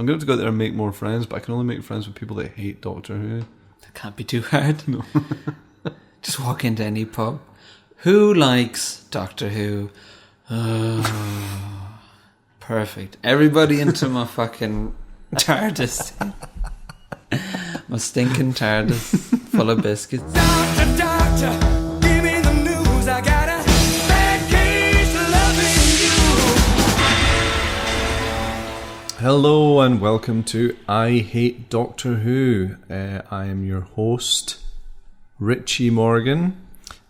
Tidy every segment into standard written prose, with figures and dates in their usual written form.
I'm going to go out there and make more friends, but I can only make friends with people that hate Doctor Who. That can't be too hard. No. Just walk into any pub. Who likes Doctor Who? Perfect. Everybody into my fucking TARDIS. My stinking TARDIS full of biscuits. Doctor, doctor, give me the news. I got a bad case of loving you. Hello and welcome to I Hate Doctor Who. I am your host, Richie Morgan.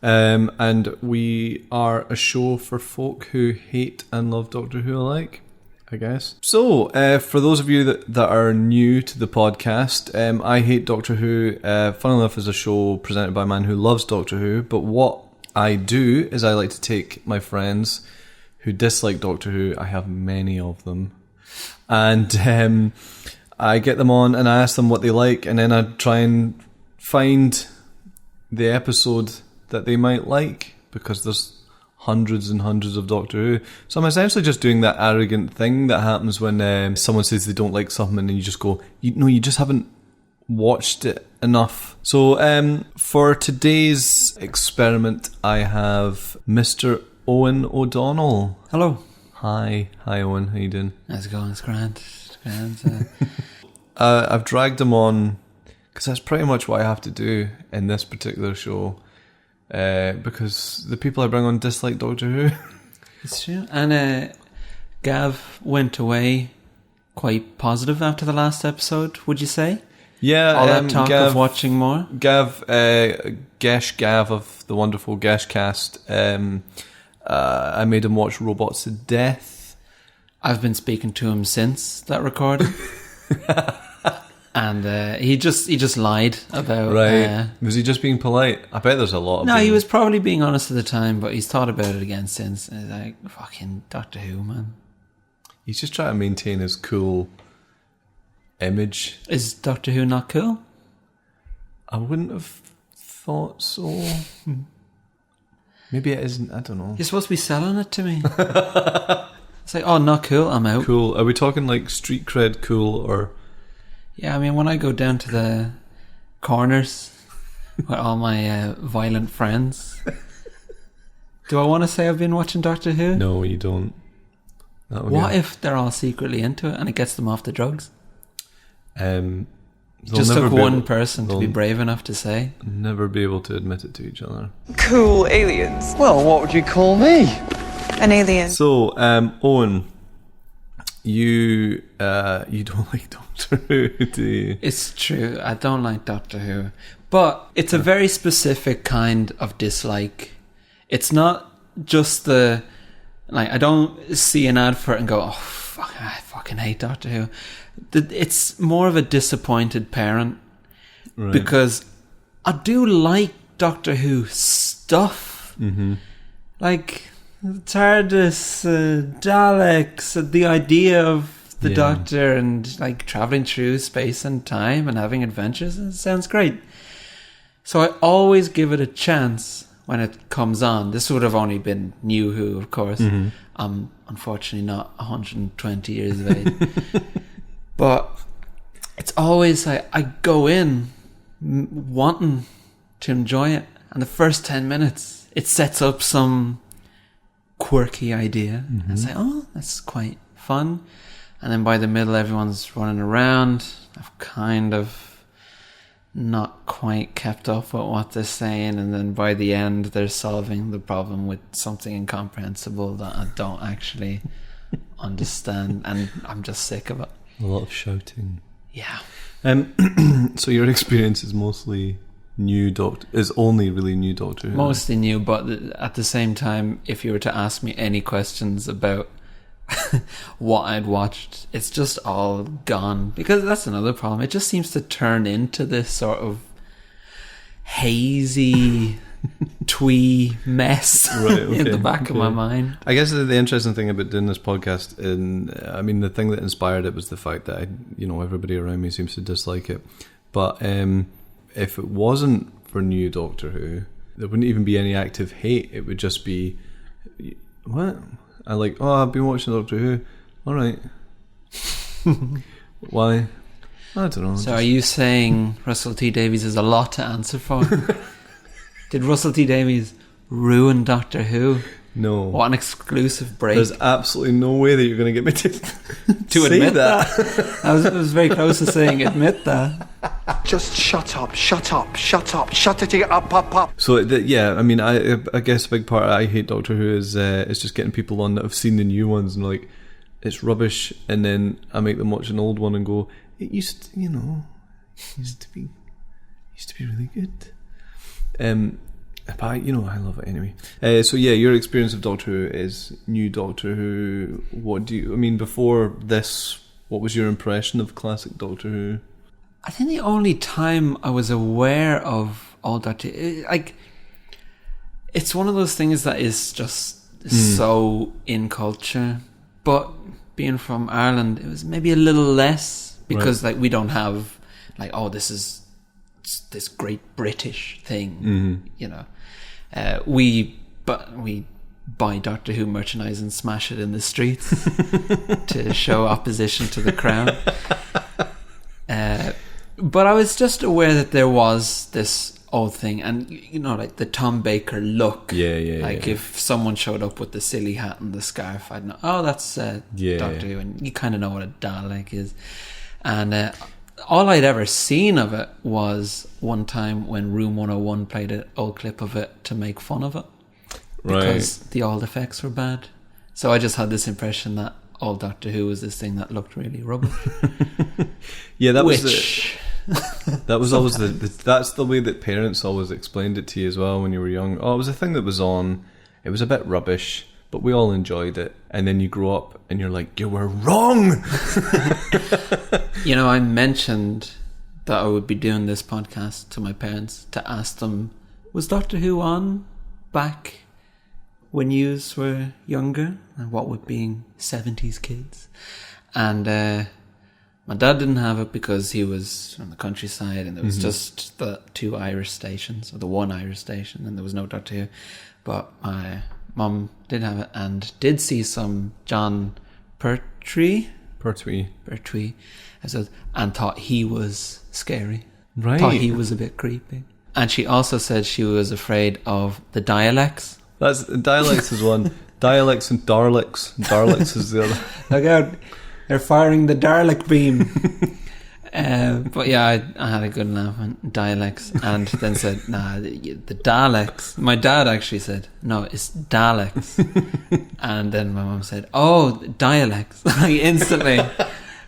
And we are a show for folk who hate and love Doctor Who alike, I guess. So, for those of you that are new to the podcast, I Hate Doctor Who, funnily enough, is a show presented by a man who loves Doctor Who, but what I do is I like to take my friends who dislike Doctor Who, I have many of them, and I get them on and I ask them what they like, and then I try and find the episode that they might like, because there's hundreds and hundreds of Doctor Who. So I'm essentially just doing that arrogant thing that happens when someone says they don't like something and you just go, you just haven't watched it enough. So for today's experiment, I have Mr. Owen O'Donnell. Hello. Hi Owen, how you doing? How's it going? It's grand. It's grand. I've dragged him on because that's pretty much what I have to do in this particular show. Because the people I bring on dislike Doctor Who. It's true. And Gav went away quite positive after the last episode, would you say? Yeah. All that talk of watching more? Gav of the wonderful Gesh cast, I made him watch Robots to Death. I've been speaking to him since that recording. And he just lied about... Right. Was he just being polite? I bet there's a lot of... No, he was probably being honest at the time, but he's thought about it again since. And he's like, fucking Doctor Who, man. He's just trying to maintain his cool image. Is Doctor Who not cool? I wouldn't have thought so. Maybe it isn't, I don't know. You're supposed to be selling it to me. It's like, oh, not cool, I'm out. Cool. Are we talking like street cred cool or... Yeah, I mean, when I go down to the corners with all my violent friends, do I want to say I've been watching Doctor Who? No, you don't. What if they're all secretly into it and it gets them off the drugs? Just took one person to be brave enough to say. Never be able to admit it to each other. Cool aliens. Well, what would you call me? An alien. So, Owen, you don't like Doctor Who, do you? It's true, I don't like Doctor Who. But it's a very specific kind of dislike. It's not just the... Like, I don't see an ad for it and go, oh, fuck, I fucking hate Doctor Who. It's more of a disappointed parent. Right. Because I do like Doctor Who stuff. Mm-hmm. Like... TARDIS, Daleks, the idea of the Doctor and like travelling through space and time and having adventures, it sounds great. So I always give it a chance when it comes on. This would have only been New Who, of course. Mm-hmm. I'm unfortunately not 120 years of age. But it's always like I go in wanting to enjoy it, and the first 10 minutes it sets up some quirky idea. Mm-hmm. And say, oh, that's quite fun. And then by the middle, everyone's running around. I've kind of not quite kept up with what they're saying. And then by the end, they're solving the problem with something incomprehensible that I don't actually understand. And I'm just sick of it. A lot of shouting. Yeah. So your experience is mostly... is only really new Doctor Who. Mostly new, but at the same time, if you were to ask me any questions about what I'd watched, it's just all gone. Because that's another problem. It just seems to turn into this sort of hazy twee mess in the back of my mind. I guess the interesting thing about doing this podcast, the thing that inspired it was the fact that everybody around me seems to dislike it. But if it wasn't for new Doctor Who, there wouldn't even be any active hate. It would just be, what? I've been watching Doctor Who. All right. Why? I don't know. So are you saying Russell T Davies is a lot to answer for? Did Russell T Davies ruin Doctor Who? No. What an exclusive break. There's absolutely no way that you're going to get me to to say admit that. I was very close to saying admit that. Just shut up, shut up, shut up, shut it up. So yeah, I mean, I guess a big part of I Hate Doctor Who is just getting people on that have seen the new ones and like, it's rubbish, and then I make them watch an old one and go, it used to be really good. But I love it anyway. So yeah, your experience of Doctor Who is new Doctor Who. Before this, what was your impression of classic Doctor Who? I think the only time I was aware of old Doctor Who, like, it's one of those things that is just so in culture. But being from Ireland, it was maybe a little less because like we don't have like, oh, this is this great British thing, you know. We buy Doctor Who merchandise and smash it in the streets to show opposition to the crown. But I was just aware that there was this old thing, and you know, like the Tom Baker look. If someone showed up with the silly hat and the scarf, I'd know, oh, that's Doctor Who, and you kind of know what a Dalek is. And all I'd ever seen of it was one time when Room 101 played an old clip of it to make fun of it. Because the old effects were bad. So I just had this impression that old Doctor Who was this thing that looked really rubbish. Yeah, that was that was always that's the way that parents always explained it to you as well when you were young. Oh, it was a thing that was on. It was a bit rubbish, but we all enjoyed it. And then you grow up and you're like, you were wrong. You know, I mentioned that I would be doing this podcast to my parents to ask them, was Doctor Who on back when yous were younger? And what with being 70s kids? And my dad didn't have it because he was from the countryside and there was just the two Irish stations, or the one Irish station, and there was no Doctor Who. But my mum did have it and did see some John Pertwee, and thought he was scary. Right. Thought he was a bit creepy. And she also said she was afraid of the dialects. Dialects is one. Dialects and Daleks. Daleks is the other. Look out, they're firing the Dalek beam. But yeah, I had a good laugh on dialects, and then said, nah, the Daleks. My dad actually said, no, it's Daleks. And then my mum said, oh, dialects. Like instantly.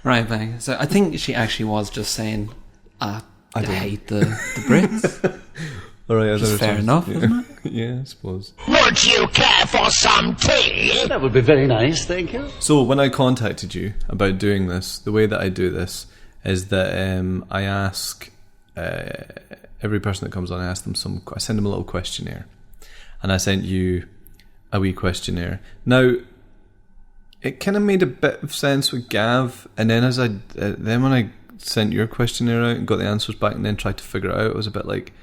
Right back. So I think she actually was just saying, I hate the Brits. All right, which is fair enough, isn't it? Yeah, I suppose. Would you care for some tea? That would be very nice, thank you. So when I contacted you about doing this, the way that I do this is that I ask every person that comes on, I send them a little questionnaire, and I sent you a wee questionnaire. Now, it kind of made a bit of sense with Gav, and then when I sent your questionnaire out and got the answers back, and then tried to figure it out, it was a bit like,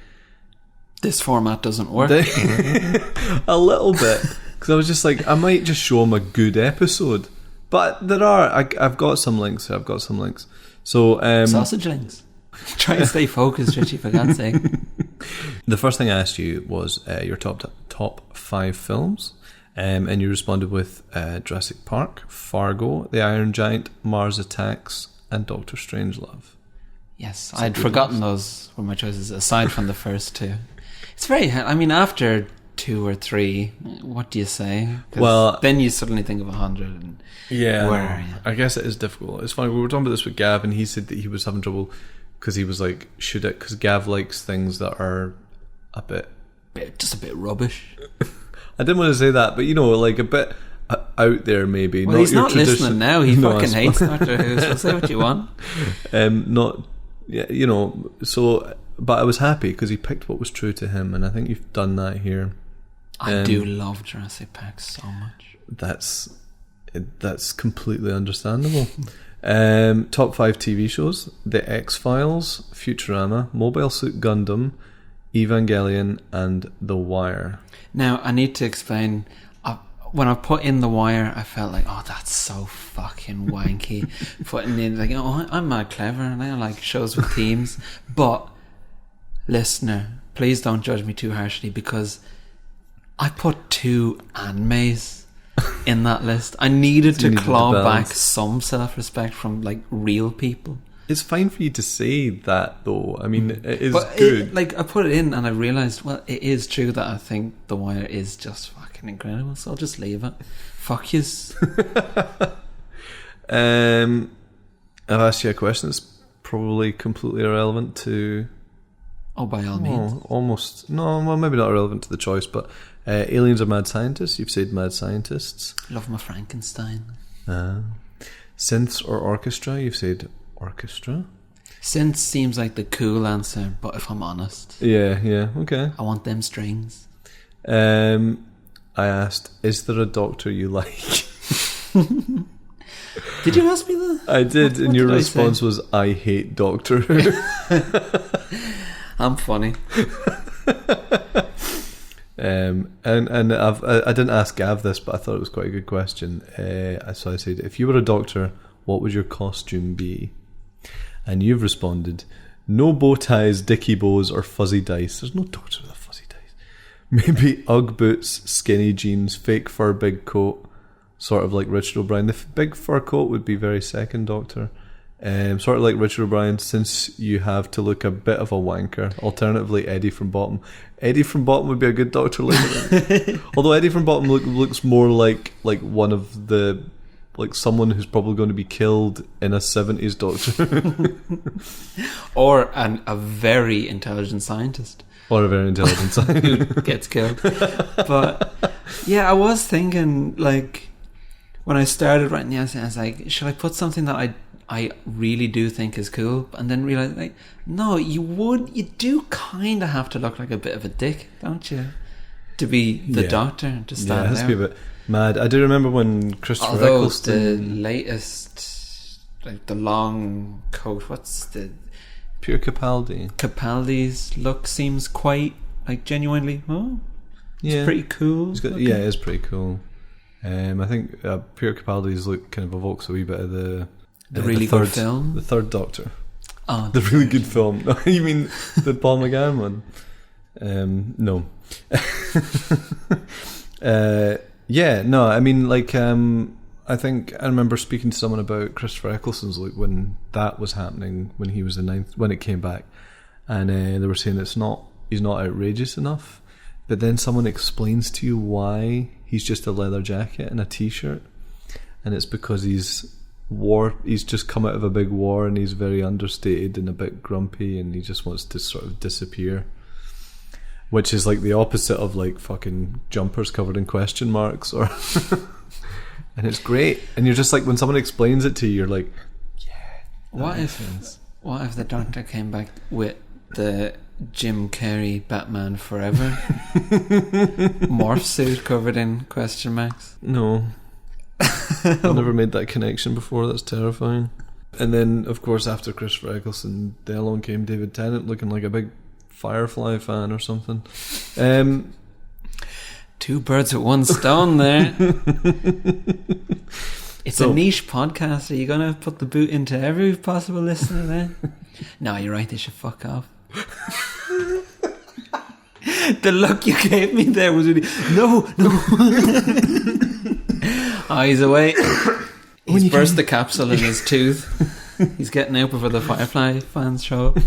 this format doesn't work. A little bit, because I was just like, I might just show them a good episode, but I've got some links. So sausage links. Try and stay focused, Richie, for God's sake. The first thing I asked you was your top 5 films, and you responded with Jurassic Park, Fargo, The Iron Giant, Mars Attacks, and Doctor Strangelove. Yes, I'd forgotten those were my choices, aside from the first two. It's very, I mean, after 2 or 3, what do you say? Well, then you suddenly think of 100. And yeah, I guess it is difficult. It's funny, we were talking about this with Gav, and he said that he was having trouble because he was like, should it? Because Gav likes things that are just a bit rubbish. I didn't want to say that, but you know, like a bit out there maybe. Well, he's not listening now. He fucking hates Doctor Who, so say what you want. You know, so, but I was happy because he picked what was true to him, and I think you've done that here. I do love Jurassic Park so much. That's completely understandable. Top 5 TV shows: The X-Files, Futurama, Mobile Suit Gundam, Evangelion, and The Wire. Now, I need to explain. when I put in The Wire, I felt like, oh, that's so fucking wanky. Putting in, like, oh, I'm mad clever and I like shows with themes. But, listener, please don't judge me too harshly, because I put 2 animes in that list. I needed to claw back some self-respect from, like, real people. It's fine for you to say that, though. I mean, it is But good. I put it in and I realised, well, it is true that I think The Wire is just fucking incredible, so I'll just leave it. Fuck yous. I've asked you a question that's probably completely irrelevant to... Oh, by all means. Almost. No, well, maybe not irrelevant to the choice, but aliens are mad scientists. You've said mad scientists. Love my Frankenstein. Synths or orchestra? You've said orchestra. Synth seems like the cool answer, but if I'm honest, Yeah, okay. I want them strings. I asked, is there a doctor you like? Did you ask me that? I did, and what your did I response say? was, I hate Doctor Who. I'm funny. And I didn't ask Gav this, but I thought it was quite a good question. So I said, if you were a doctor, what would your costume be? And you've responded, no bow ties, dicky bows, or fuzzy dice. There's no doctor with a fuzzy dice. Maybe Ugg boots, skinny jeans, fake fur, big coat, sort of like Richard O'Brien. The big fur coat would be very second Doctor. Sort of like Richard O'Brien, since you have to look a bit of a wanker. Alternatively, Eddie from Bottom. Eddie from Bottom would be a good Doctor later. Although Eddie from Bottom looks more like one of the... like someone who's probably going to be killed in a 70s Doctor. Or a very intelligent scientist. Or a very intelligent scientist. Gets killed. But yeah, I was thinking, like, when I started writing the essay, I was like, should I put something that I really do think is cool? And then realised, like, no, you do kind of have to look like a bit of a dick, don't you? To be the Doctor, to stand it has there. to be a bit mad. I do remember when Christopher Although Eccleston... the latest, like the long coat, what's the... Pure Capaldi. Capaldi's look seems quite, like, genuinely, Yeah. it's pretty cool. Yeah, it is pretty cool. I think Pure Capaldi's look kind of evokes a wee bit of the really good film? The Third Doctor. Oh, The really good film. No, you mean the Paul McGann one? No. Yeah, no, I mean, like, I think I remember speaking to someone about Christopher Eccleston's look when that was happening, when he was the 9th, when it came back, and they were saying he's not outrageous enough, but then someone explains to you why he's just a leather jacket and a t-shirt, and it's because he's just come out of a big war and he's very understated and a bit grumpy and he just wants to sort of disappear. Which is like the opposite of like fucking jumpers covered in question marks, or and it's great. And you're just like, when someone explains it to you, you're like, yeah. What if the Doctor came back with the Jim Carrey Batman Forever morph suit covered in question marks? No. I've never made that connection before. That's terrifying. And then, of course, after Christopher Eccleston, then along came David Tennant looking like a big Firefly fan or something. Two birds with one stone there. It's a niche podcast. Are you going to put the boot into every possible listener there? No, you're right, they should fuck off. The look you gave me there was really... No. Oh, he's away. He's burst the capsule in his tooth. He's getting out before the Firefly fans show up.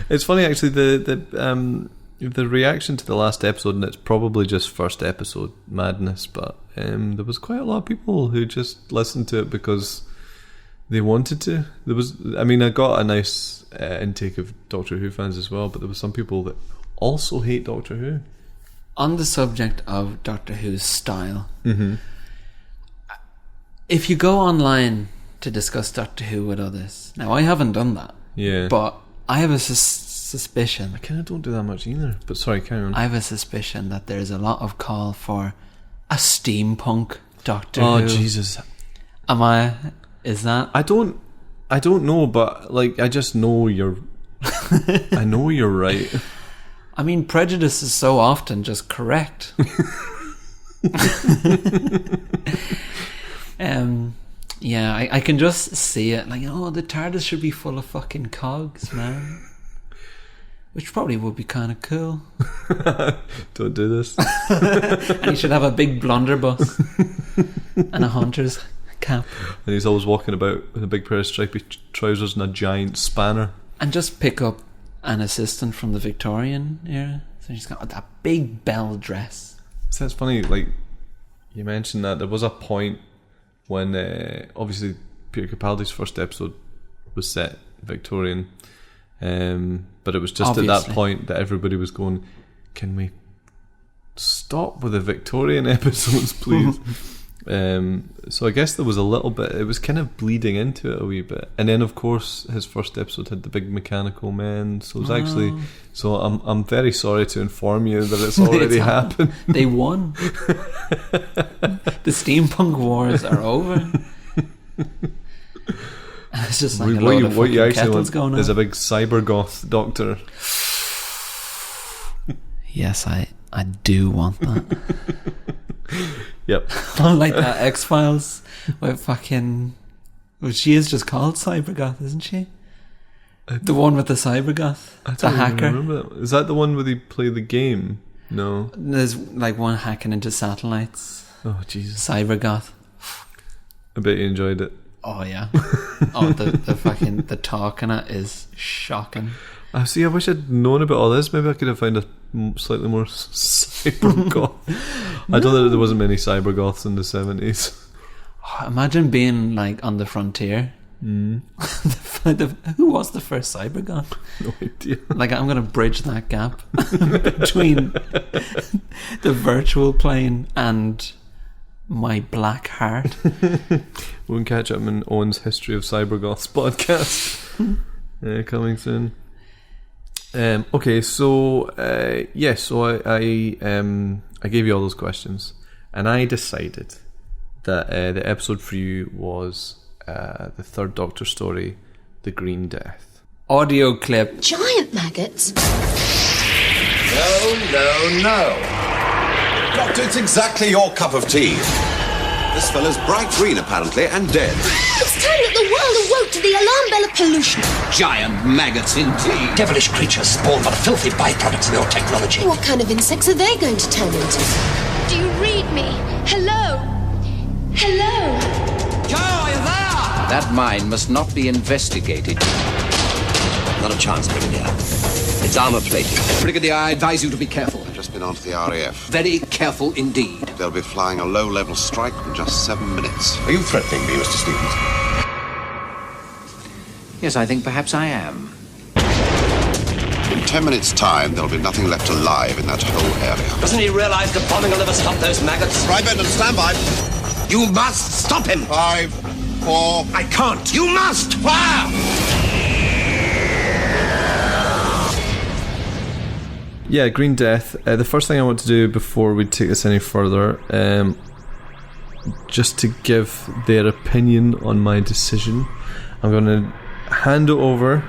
It's funny, actually, the reaction to the last episode, and it's probably just first episode madness, but there was quite a lot of people who just listened to it because they wanted to. I got a nice intake of Doctor Who fans as well, but there was some people that also hate Doctor Who. On the subject of Doctor Who's style, mm-hmm. If you go online to discuss Doctor Who with others, now I haven't done that, but I have a suspicion. I kind of don't do that much either, but sorry, carry on. I have a suspicion that there's a lot of call for a steampunk Doctor Who. Oh, Jesus. Is that? I don't know, but like, I just know you're I know you're right. I mean, prejudice is so often just correct. Yeah, I can just see it. Like, oh, the TARDIS should be full of fucking cogs, man. Which probably would be kind of cool. Don't do this. And he should have a big blunderbuss and a hunter's cap. And he's always walking about with a big pair of stripy trousers and a giant spanner. And just pick up an assistant from the Victorian era. So he's got that big bell dress. So it's funny, like, you mentioned that there was a point when, obviously, Peter Capaldi's first episode was set Victorian. But it was just Obviously. at that point that everybody was going, can we stop with the Victorian episodes, please? So I guess there was a little bit, it was kind of bleeding into it a wee bit. And then, of course, his first episode had the big mechanical men. So it was actually, so I'm very sorry to inform you that it's already happened. They won. The steampunk wars are over. It's just like a lot of fucking kettles going on. There's a big cybergoth doctor. Yes, I do want that. Yep. Like that X-Files with fucking... Well, she is just called Cybergoth, isn't she? The one with the Cybergoth. I The don't even hacker. remember that. Is that the one where they play the game? No. There's like one hacking into satellites. Oh, Jesus. Cybergoth. I bet you enjoyed it. Oh, yeah. Oh, the fucking... The talk in it is shocking. I see. I wish I'd known about all this. Maybe I could have found a slightly more cybergoth. I don't know that there wasn't many cybergoths in the 70s. Oh, imagine being like on the frontier. Who was the first cybergoth? No idea. Like, I'm going to bridge that gap between the virtual plane and my black heart. We'll catch up in Owen's History of Cybergoths podcast. Coming soon. Okay, so I gave you all those questions, and I decided that the episode for you was the Third Doctor story, The Green Death. Audio clip. Giant maggots? No. Doctor, it's exactly your cup of tea. This fella's bright green, apparently, and dead. It's time that the world awoke to the alarm bell of pollution. Giant maggots indeed. Devilish creatures spawned by the filthy byproducts of your technology. What kind of insects are they going to turn into? Do you read me? Hello? Hello? Joe, are you there? That mine must not be investigated. Not a chance, Brigadier. It's armour-plated. Brigadier, I advise you to be careful. I've just been onto the RAF. Very careful indeed. They'll be flying a low-level strike in just 7 minutes. Are you threatening me, Mr. Stevens? Yes, I think perhaps I am. In 10 minutes' time, there'll be nothing left alive in that whole area. Doesn't he realize the bombing will never stop those maggots? Right, Brendan, stand by. You must stop him. 5, 4... I can't. You must. Fire! Yeah, Green Death. The first thing I want to do before we take this any further, just to give their opinion on my decision, I'm going to hand it over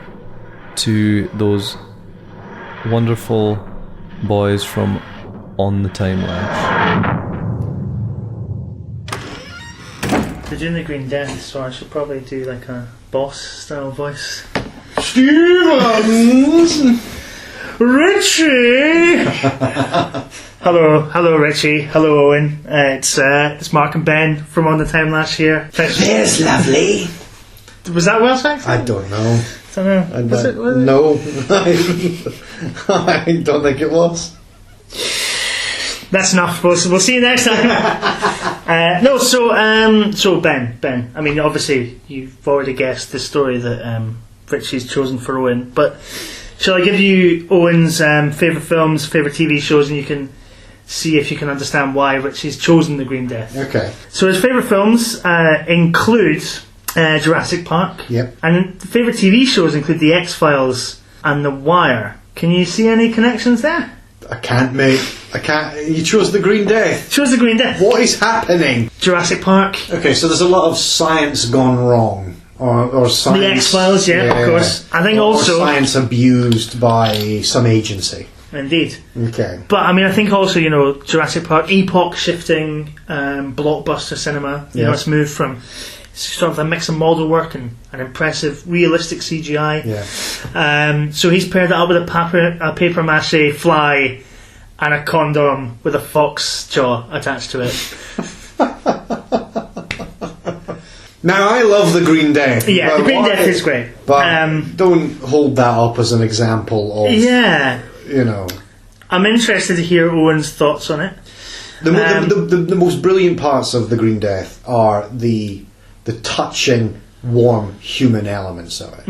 to those wonderful boys from On the Time Lapse. They're doing the Green Death, so I should probably do like a boss style voice. Stevens! Richie! hello Richie, hello Owen. It's Mark and Ben from On the Time Lapse here. There's lovely. Was that well said? I don't know. Don't know. Was it? No, I don't think it was. That's enough. We'll see you next time. So Ben. I mean, obviously you've already guessed the story that Richie's chosen for Owen, but shall I give you Owen's favourite films, favourite TV shows, and you can see if you can understand why Richie's chosen The Green Death. Okay. So his favourite films include Jurassic Park. Yep. And the favourite TV shows include The X-Files and The Wire. Can you see any connections there? I can't, mate. I can't. You chose The Green Death. Chose The Green Death. What is happening? Jurassic Park. Okay, so there's a lot of science gone wrong. Or science. The X-Files, yeah, of course. I think or also science abused by some agency. Indeed. Okay. But I mean, I think also, Jurassic Park, epoch-shifting blockbuster cinema. It's moved from sort of a mix of model work and an impressive, realistic CGI. Yeah. So he's paired that up with a paper mache fly and a condom with a fox jaw attached to it. Now, I love the Green Death. Yeah, the Green Death is great. But don't hold that up as an example of... Yeah. I'm interested to hear Owen's thoughts on it. The most brilliant parts of the Green Death are the touching, warm human elements of it.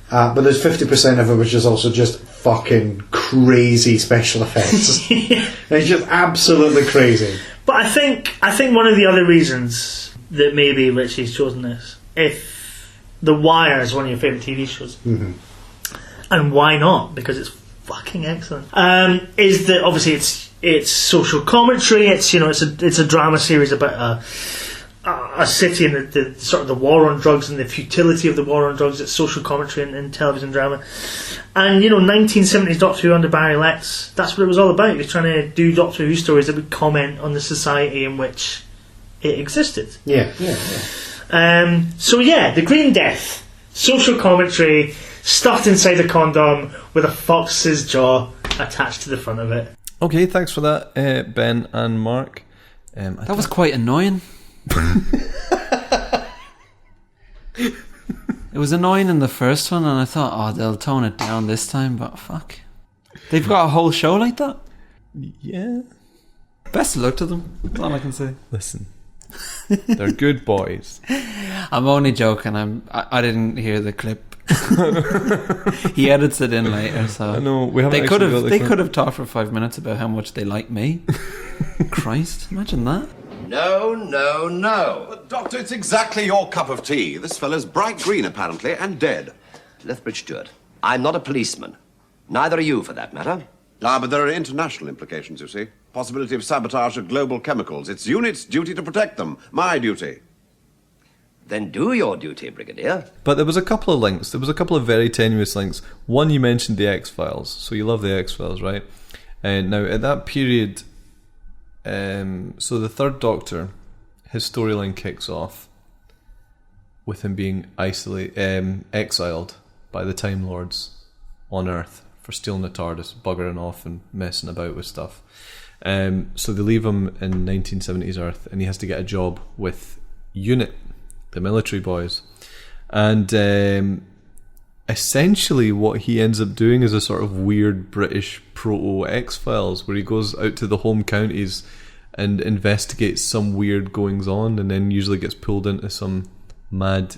But there's 50% of it which is also just fucking crazy special effects. It's just absolutely crazy. But I think one of the other reasons that maybe Richie's chosen this, if The Wire is one of your favourite TV shows, and why not? Because it's fucking excellent. Is that obviously it's social commentary. It's it's a drama series about a city and the sort of the war on drugs and the futility of the war on drugs. It's social commentary in television drama. And 1970s Doctor Who under Barry Letts, that's what it was all about. He was trying to do Doctor Who stories that would comment on the society in which it existed. Yeah. The Green Death, social commentary stuffed inside a condom with a fox's jaw attached to the front of it. Okay, thanks for that, Ben and Mark. That was quite annoying. It was annoying in the first one, and I thought, they'll tone it down this time, but fuck. They've got a whole show like that? Yeah. Best of luck to them. That's all I can say. Listen, they're good boys. I'm only joking. I didn't hear the clip. He edits it in later, so I know we haven't. They could have talked for 5 minutes about how much they like me. Christ, imagine that. No. But, Doctor, it's exactly your cup of tea. This fella's bright green, apparently, and dead. Lethbridge Stewart, I'm not a policeman. Neither are you, for that matter. But there are international implications, you see. Possibility of sabotage of global chemicals. It's UNIT's duty to protect them. My duty. Then do your duty, Brigadier. But there was a couple of links. There was a couple of very tenuous links. One, you mentioned the X-Files. So you love the X-Files, right? And now, at that period... so the Third Doctor, his storyline kicks off with him being exiled by the Time Lords on Earth for stealing the TARDIS, buggering off and messing about with stuff. So they leave him in 1970s Earth, and he has to get a job with UNIT, the military boys. And essentially what he ends up doing is a sort of weird British proto-X-Files, where he goes out to the home counties and investigates some weird goings-on, and then usually gets pulled into some mad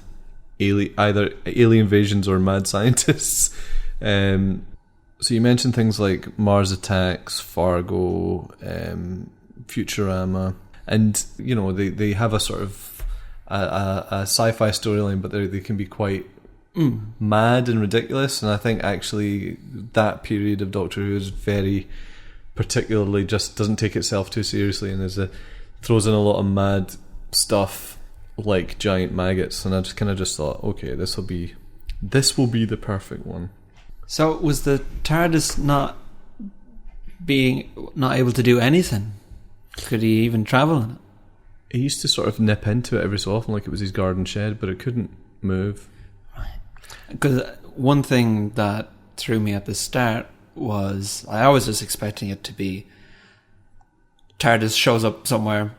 either alien invasions or mad scientists. So you mentioned things like Mars Attacks, Fargo, Futurama, and they have a sort of a sci-fi storyline, but they can be quite mad and ridiculous. And I think actually that period of Doctor Who is very particularly just doesn't take itself too seriously, and throws in a lot of mad stuff like giant maggots. And I just thought, okay, this will be the perfect one. So was the TARDIS not able to do anything? Could he even travel in it? He used to sort of nip into it every so often, like it was his garden shed, but it couldn't move. Right. Because one thing that threw me at the start was I was just expecting it to be TARDIS shows up somewhere,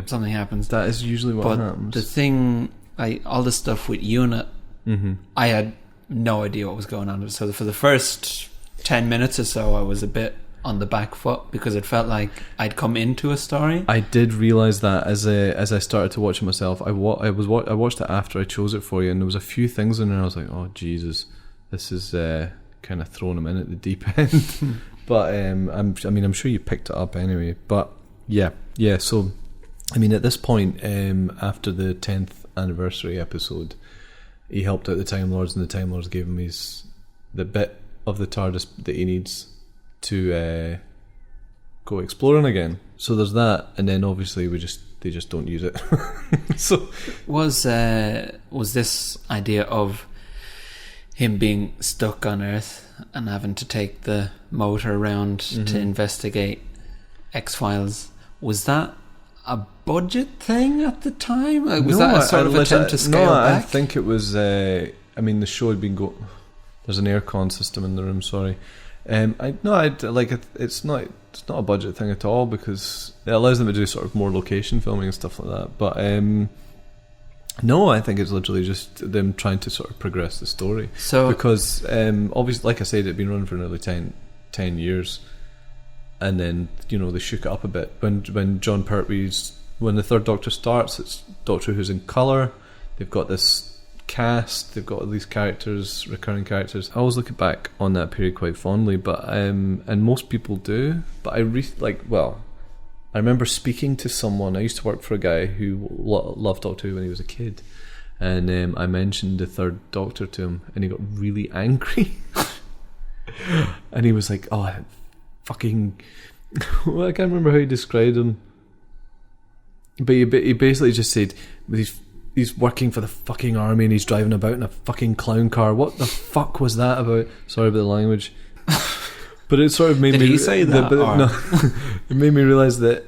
something happens. That is usually what happens. The thing, all the stuff with UNIT, I had no idea what was going on. So for the first 10 minutes or so, I was a bit on the back foot because it felt like I'd come into a story. I did realise that as I started to watch it myself. I watched it after I chose it for you, and there was a few things in there I was like, oh Jesus, this is kind of throwing him in at the deep end. But I'm sure you picked it up anyway. But yeah. So I mean, at this point, after the 10th anniversary episode, he helped out the Time Lords, and the Time Lords gave him the bit of the TARDIS that he needs to go exploring again. So there's that, and then obviously they just don't use it. So was this idea of him being stuck on Earth and having to take the motor around to investigate X-Files. Was that a budget thing at the time? Was that a sort of attempt to scale back? I think it was. The show had been There's an aircon system in the room. Sorry. It's not a budget thing at all, because it allows them to do sort of more location filming and stuff like that. But no, I think it's literally just them trying to sort of progress the story. So because obviously, like I said, it'd been running for nearly 10 years, and then they shook it up a bit when John Pertwee's when the Third Doctor starts. It's Doctor Who's in colour. They've got this cast, they've got all these characters, recurring characters. I always look back on that period quite fondly, but and most people do. But I remember speaking to someone. I used to work for a guy who loved Doctor Who when he was a kid, and I mentioned the Third Doctor to him, and he got really angry. And he was like, "Oh, fucking!" Well, I can't remember how he described him, but he basically just said, He's working for the fucking army and he's driving about in a fucking clown car. What the fuck was that about? Sorry about the language. But it sort of made me... Did he say that? No, it made me realise that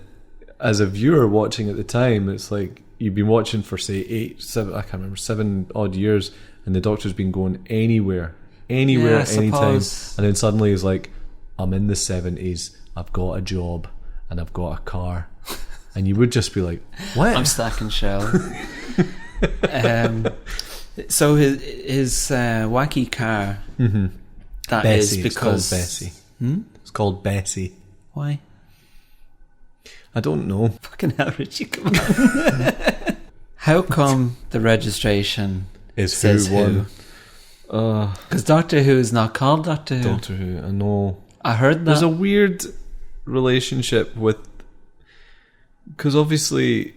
as a viewer watching at the time, it's like you've been watching for, say, 7 odd years, and the Doctor's been going anywhere, anytime. And then suddenly he's like, I'm in the 70s, I've got a job, and I've got a car. And you would just be like, what? I'm stacking shell. So his wacky car, that Bessie, is because... It's called Bessie. It's called Bessie. Why? I don't know. Fucking hell, Richie, come on. How come the registration says who? Because Doctor Who is not called Doctor Who. Doctor Who, I know. I heard that. There's a weird relationship with... Because obviously,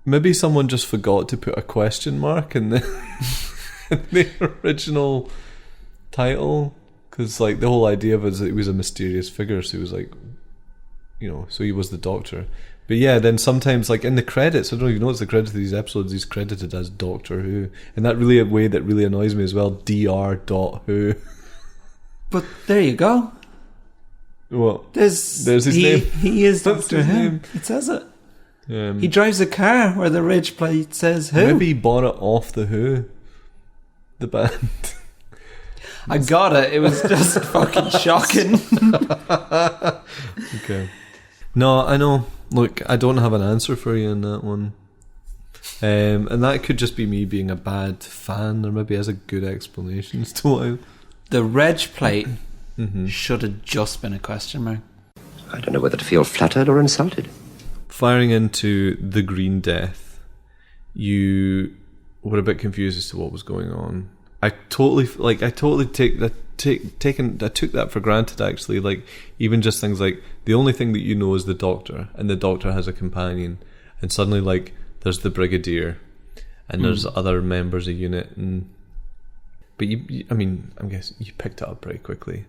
maybe someone just forgot to put a question mark in the original title. Because like the whole idea of it is that he was a mysterious figure, so he was like, so he was the Doctor. But yeah, then sometimes like in the credits, I don't know if you notice the credits of these episodes, he's credited as Doctor Who, and that really a way that really annoys me as well. Dr.Who. But there you go. What? There's his name. He is Doctor Who. It says it. He drives a car where the reg plate says Who. Maybe he bought it off the Who, the band. I got it. It was just fucking shocking. Okay. No, I know. Look, I don't have an answer for you on that one. And that could just be me being a bad fan, or maybe has a good explanation as to why. The reg plate should have just been a question mark. I don't know whether to feel flattered or insulted. Firing into the Green Death, you were a bit confused as to what was going on. I took that for granted, actually. Like, even just things like the only thing that you know is the Doctor, and the Doctor has a companion, and suddenly like there's the Brigadier, and there's other members of unit, but I'm guessing you picked it up pretty quickly.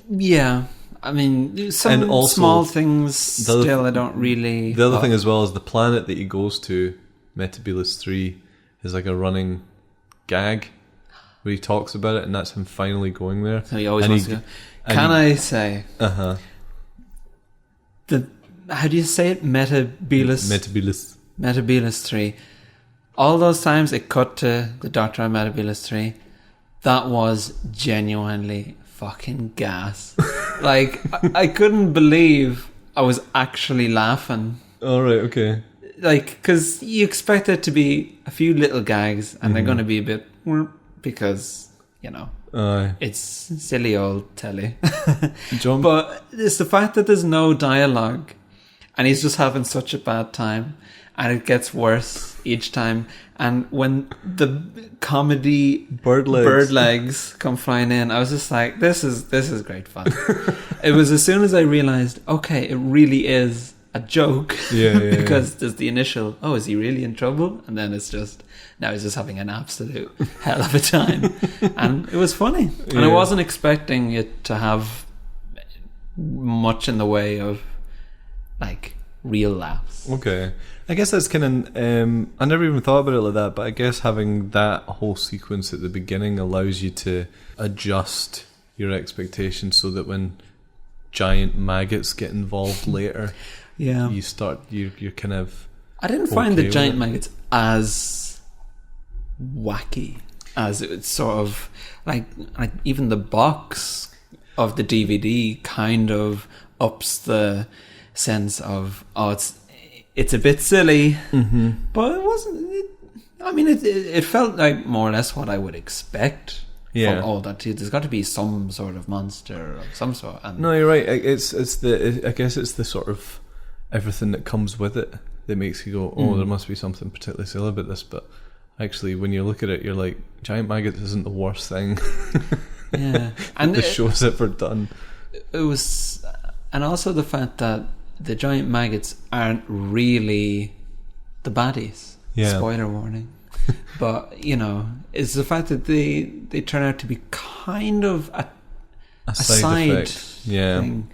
Yeah, I mean, some also, small things still I don't really... The other thing as well is the planet that he goes to, Metabolis 3, is like a running gag where he talks about it, and that's him finally going there. So he always wants to go. I say... Uh-huh. How do you say it? Metabolis 3. All those times it cut to the Doctor on Metabolis 3, that was genuinely fucking gas. Like, I couldn't believe I was actually laughing. All right, okay. Like, because you expect it to be a few little gags, and they're going to be a bit... because, it's silly old telly. But it's the fact that there's no dialogue, and he's just having such a bad time, and it gets worse each time. And when the comedy bird legs come flying in, I was just like, this is great fun. It was as soon as I realised, okay, it really is a joke. Because there's the initial, oh, is he really in trouble? And then it's just, now he's just having an absolute hell of a time. And it was funny. And I wasn't expecting it to have much in the way of like real laughs. Okay. I guess that's kind of... I never even thought about it like that, but I guess having that whole sequence at the beginning allows you to adjust your expectations so that when giant maggots get involved later, you start... You're kind of... I didn't find the giant maggots as wacky as it's sort of... Like even the box of the DVD kind of ups the sense of, it's a bit silly, but it wasn't. It felt like more or less what I would expect. Yeah. From, there's got to be some sort of monster of some sort. And no, you're right. I guess it's the sort of everything that comes with it that makes you go, there must be something particularly silly about this. But actually, when you look at it, you're like, giant maggots isn't the worst thing. Yeah, and the show's ever done. It was, and also the fact that the giant maggots aren't really the baddies. Yeah. Spoiler warning. But it's the fact that they turn out to be kind of a side effect. thing,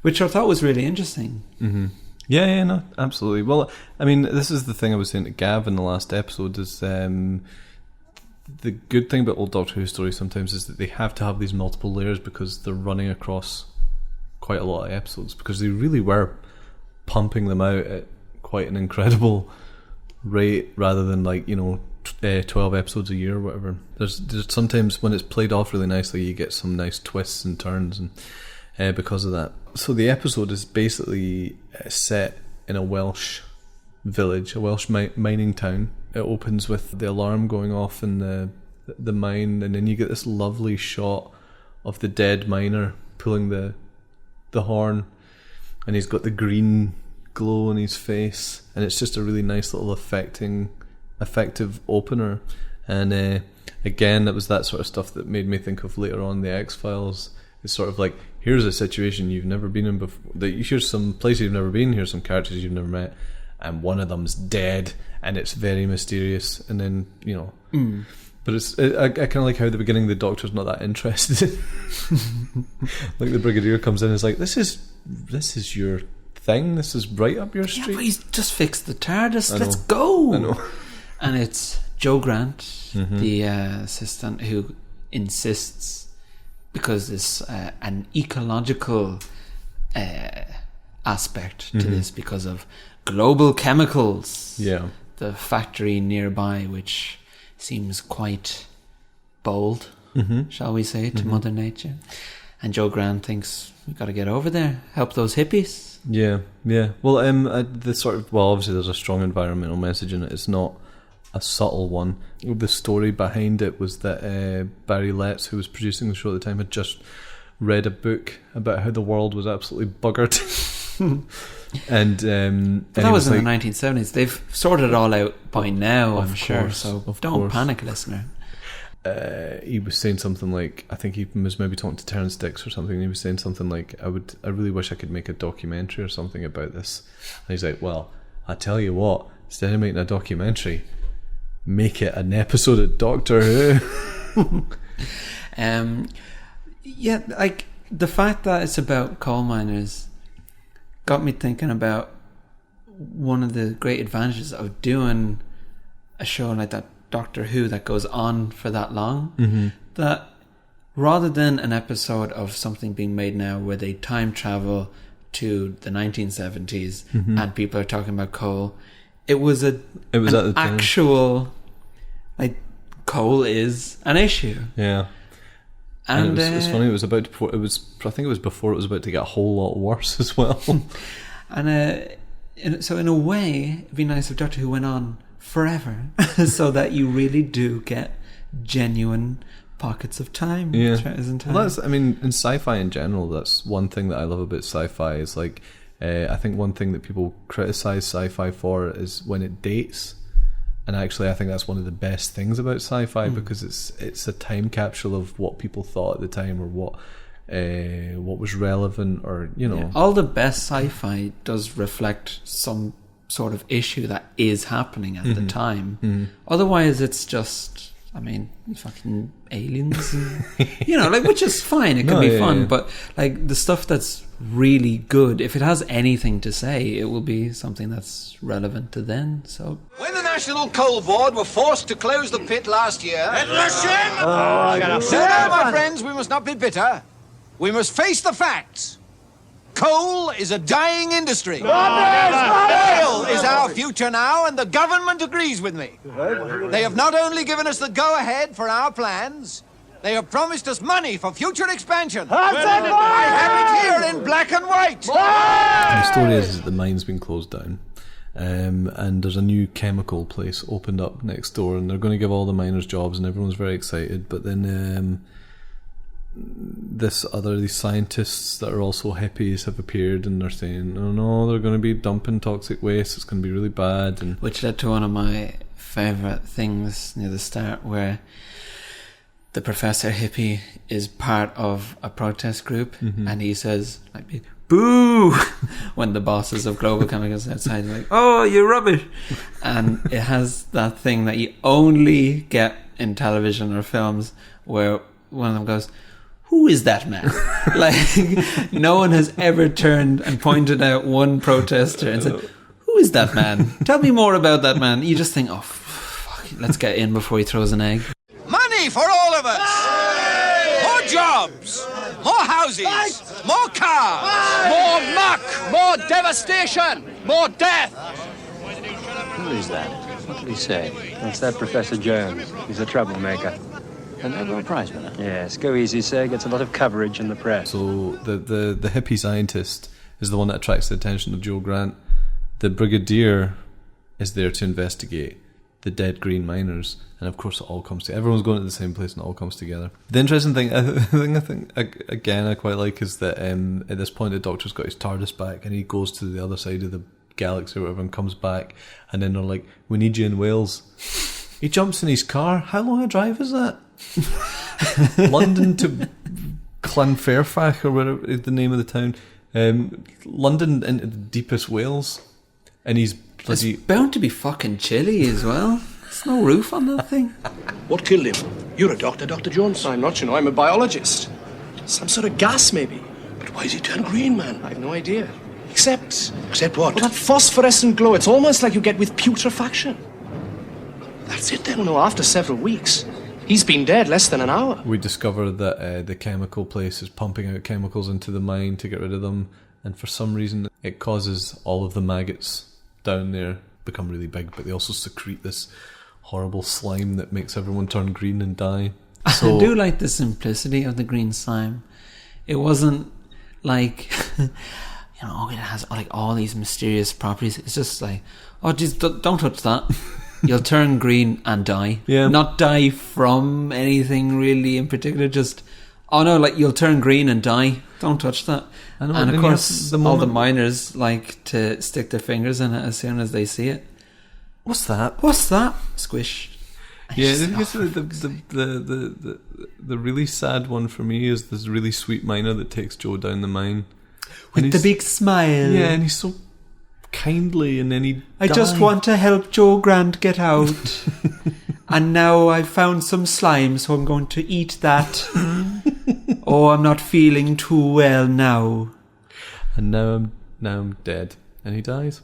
which I thought was really interesting. Mm-hmm. Yeah, no, absolutely. Well, this is the thing I was saying to Gav in the last episode is the good thing about old Doctor Who stories sometimes is that they have to have these multiple layers because they're running across quite a lot of episodes, because they really were pumping them out at quite an incredible rate rather than 12 episodes a year or whatever. There's sometimes when it's played off really nicely you get some nice twists and turns and because of that. So the episode is basically set in a Welsh village, a Welsh mining town. It opens with the alarm going off in the mine, and then you get this lovely shot of the dead miner pulling the horn, and he's got the green glow on his face, and it's just a really nice little effective opener. And again, it was that sort of stuff that made me think of later on the X-Files. It's sort of like, here's a situation you've never been in before. Here's some places you've never been. Here's some characters you've never met, and one of them's dead, and it's very mysterious. And then but I kind of like how at the beginning the Doctor's not that interested. Like the Brigadier comes in and is like, this is your thing. This is right up your street. Yeah, but he's just fixed the TARDIS. Let's go. I know. And it's Joe Grant, the assistant, who insists, because there's an ecological aspect to this because of global chemicals. Yeah. The factory nearby, which seems quite bold, shall we say, to Mother Nature. And Joe Grant thinks, we've got to get over there, help those hippies. Yeah. Well, obviously there's a strong environmental message in it. It's not a subtle one. The story behind it was that Barry Letts, who was producing the show at the time, had just read a book about how the world was absolutely buggered. And but that was in the 1970s. They've sorted it all out by now, I'm sure. So don't panic, listener. He was saying something like, I think he was maybe talking to Terrence Dicks or something, and he was saying something like, I really wish I could make a documentary or something about this. And he's like, well, I tell you what, instead of making a documentary, make it an episode of Doctor Who. Yeah, like the fact that it's about coal miners got me thinking about one of the great advantages of doing a show like that, Doctor Who, that goes on for that long, that rather than an episode of something being made now where they time travel to the 1970s and people are talking about coal, it was an actual, like, coal is an issue. Yeah. And it's funny, I think it was before it was about to get a whole lot worse as well. And so in a way, it'd be nice if Doctor Who went on forever, so that you really do get genuine pockets of time. Yeah. Well, in sci-fi in general, that's one thing that I love about sci-fi is like, I think one thing that people criticize sci-fi for is when it dates. And actually, I think that's one of the best things about sci-fi because it's a time capsule of what people thought at the time, or what was relevant, or all the best sci-fi does reflect some sort of issue that is happening at the time. Otherwise, it's just I mean, fucking aliens, and, like, which is fine. It can be fun, but like the stuff that's really good, if it has anything to say, it will be something that's relevant to then. So when the National Coal Board were forced to close the pit last year, no, my friends, we must not be bitter. We must face the facts. Coal is a dying industry. Oil is our future now, and the government agrees with me. They have not only given us the go-ahead for our plans, they have promised us money for future expansion. I have it here in black and white. And the story is that the mine's been closed down, and there's a new chemical place opened up next door, and they're going to give all the miners jobs, and everyone's very excited. But then these scientists that are also hippies have appeared, and they're saying, oh no, they're going to be dumping toxic waste, it's going to be really bad. And which led to one of my favourite things near the start, where the Professor Hippie is part of a protest group, and he says, like, boo, when the bosses of Global Chemicals outside are like, oh, you're rubbish. And it has that thing that you only get in television or films, where one of them goes, who is that man? Like, no one has ever turned and pointed out one protester and said, who is that man? Tell me more about that man. You just think, oh, fuck, let's get in before he throws an egg. Money for all of us. More jobs. More houses. More cars. More muck. More devastation. More death. Who is that? What did he say? That's that Professor Jones. He's a troublemaker. A Nobel Prize winner? Yes, go easy, sir. Gets a lot of coverage in the press. So the hippie scientist is the one that attracts the attention of Joe Grant. The brigadier is there to investigate the dead green miners, and of course it all comes together. Everyone's going to the same place and it all comes together. The interesting thing, I think again I quite like, is that at this point the Doctor's got his TARDIS back, and he goes to the other side of the galaxy or whatever and comes back, and then they're like, we need you in Wales. He jumps in his car. How long a drive is that? London to Clonferfach, or whatever is the name of the town. London into the deepest Wales, and he's bloody... It's bound to be fucking chilly as well. There's no roof on that thing. What killed him? You're a doctor, Dr. Jones. I'm not, I'm a biologist. Some sort of gas, maybe. But why has he turned green, man? I have no idea. Except what? Well, that phosphorescent glow. It's almost like you get with putrefaction. That's it then. Oh, no, after several weeks. He's been dead less than an hour. We discover that the chemical place is pumping out chemicals into the mine to get rid of them, and for some reason it causes all of the maggots down there become really big, but they also secrete this horrible slime that makes everyone turn green and die. So, I do like the simplicity of the green slime. It wasn't like, it has like all these mysterious properties. It's just like, oh, geez, don't touch that. You'll turn green and die. Yeah. Not die from anything really in particular, just, oh no, like, you'll turn green and die. Don't touch that. And of course, all the miners like to stick their fingers in it as soon as they see it. What's that? What's that? Squish. Yeah, the really sad one for me is this really sweet miner that takes Joe down the mine. With the big smile. Yeah, and he's so kindly, and then he I just want to help Joe Grant get out. And now I've found some slime, so I'm going to eat that. Oh, I'm not feeling too well now. And now I'm dead. And he dies.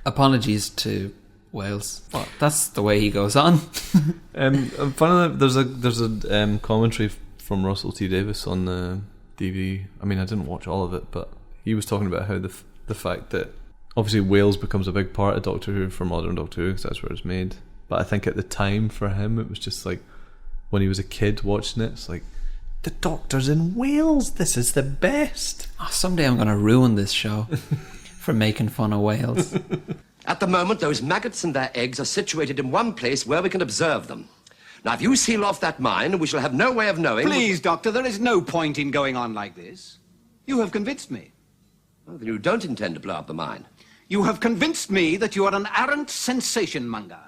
Apologies to Wales. Well, that's the way he goes on. Funnily, there's a commentary from Russell T Davies on the DVD. I mean, I didn't watch all of it, but he was talking about how the fact that obviously Wales becomes a big part of Doctor Who for modern Doctor Who, because that's where it's made. But I think at the time for him, it was just like, when he was a kid watching it, it's like, the Doctor's in Wales, this is the best. Oh, someday I'm going to ruin this show for making fun of Wales. At the moment, those maggots and their eggs are situated in one place where we can observe them. Now, if you seal off that mine, we shall have no way of knowing... Please, Doctor, there is no point in going on like this. You have convinced me. Well, then you don't intend to blow up the mine. You have convinced me that you are an arrant sensation monger,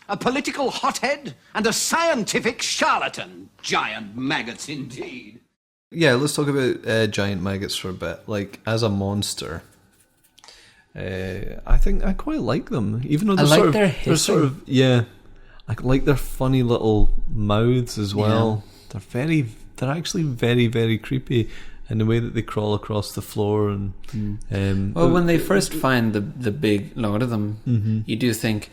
a political hothead, and a scientific charlatan. Giant maggots, indeed. Yeah, let's talk about giant maggots for a bit. Like, as a monster, I think I quite like them. Even though I like their hissing. yeah. I like their funny little mouths as well. They're actually very, very creepy. And the way that they crawl across the floor and when they first find the big load of them, you do think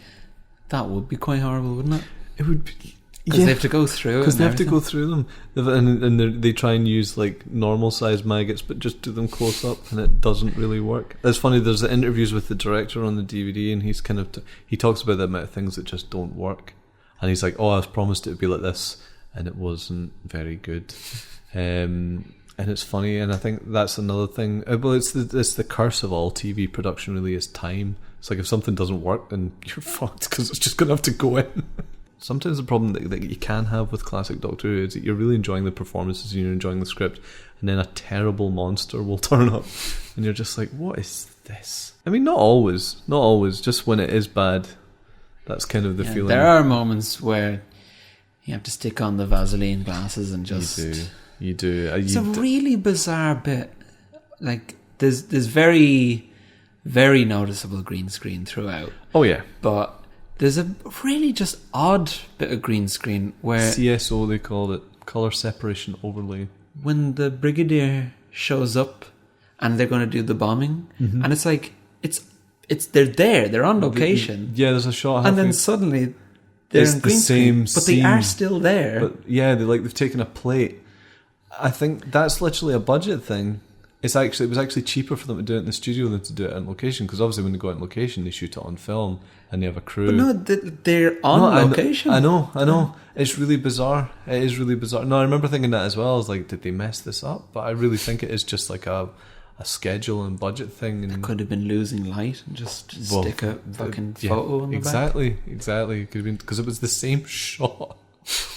that would be quite horrible, wouldn't it? It would be, because they have to go through it. Because they have to go through them, and they try and use like normal sized maggots, but just do them close up, and it doesn't really work. It's funny. There's interviews with the director on the DVD, and he's kind of he talks about the amount of things that just don't work, and he's like, "Oh, I was promised it would be like this, and it wasn't very good." And it's funny, and I think that's another thing. Well, it's the curse of all TV production. Really, is time. It's like if something doesn't work, then you're fucked because it's just going to have to go in. Sometimes the problem that you can have with classic Doctor Who is that you're really enjoying the performances and you're enjoying the script, and then a terrible monster will turn up, and you're just like, "What is this?" I mean, not always. Just when it is bad, that's kind of the feeling. There are moments where you have to stick on the Vaseline glasses and just. You do. It's a really bizarre bit. Like there's very, very noticeable green screen throughout. Oh yeah, but there's a really just odd bit of green screen where CSO they called it, color separation overlay. When the Brigadier shows up and they're going to do the bombing, and it's like it's they're on location. Yeah, there's a shot, and then suddenly they're in green screen, but they are still there. But yeah, they've taken a plate. I think that's literally a budget thing. It was actually cheaper for them to do it in the studio than to do it on location, because obviously when they go out on location they shoot it on film and they have a crew. But no, they're on location. I know. It's really bizarre. It is really bizarre. No, I remember thinking that as well. I was like, did they mess this up? But I really think it is just like a schedule and budget thing. And it could have been losing light and just stick a fucking photo in the back. Exactly. It could have been, because it was the same shot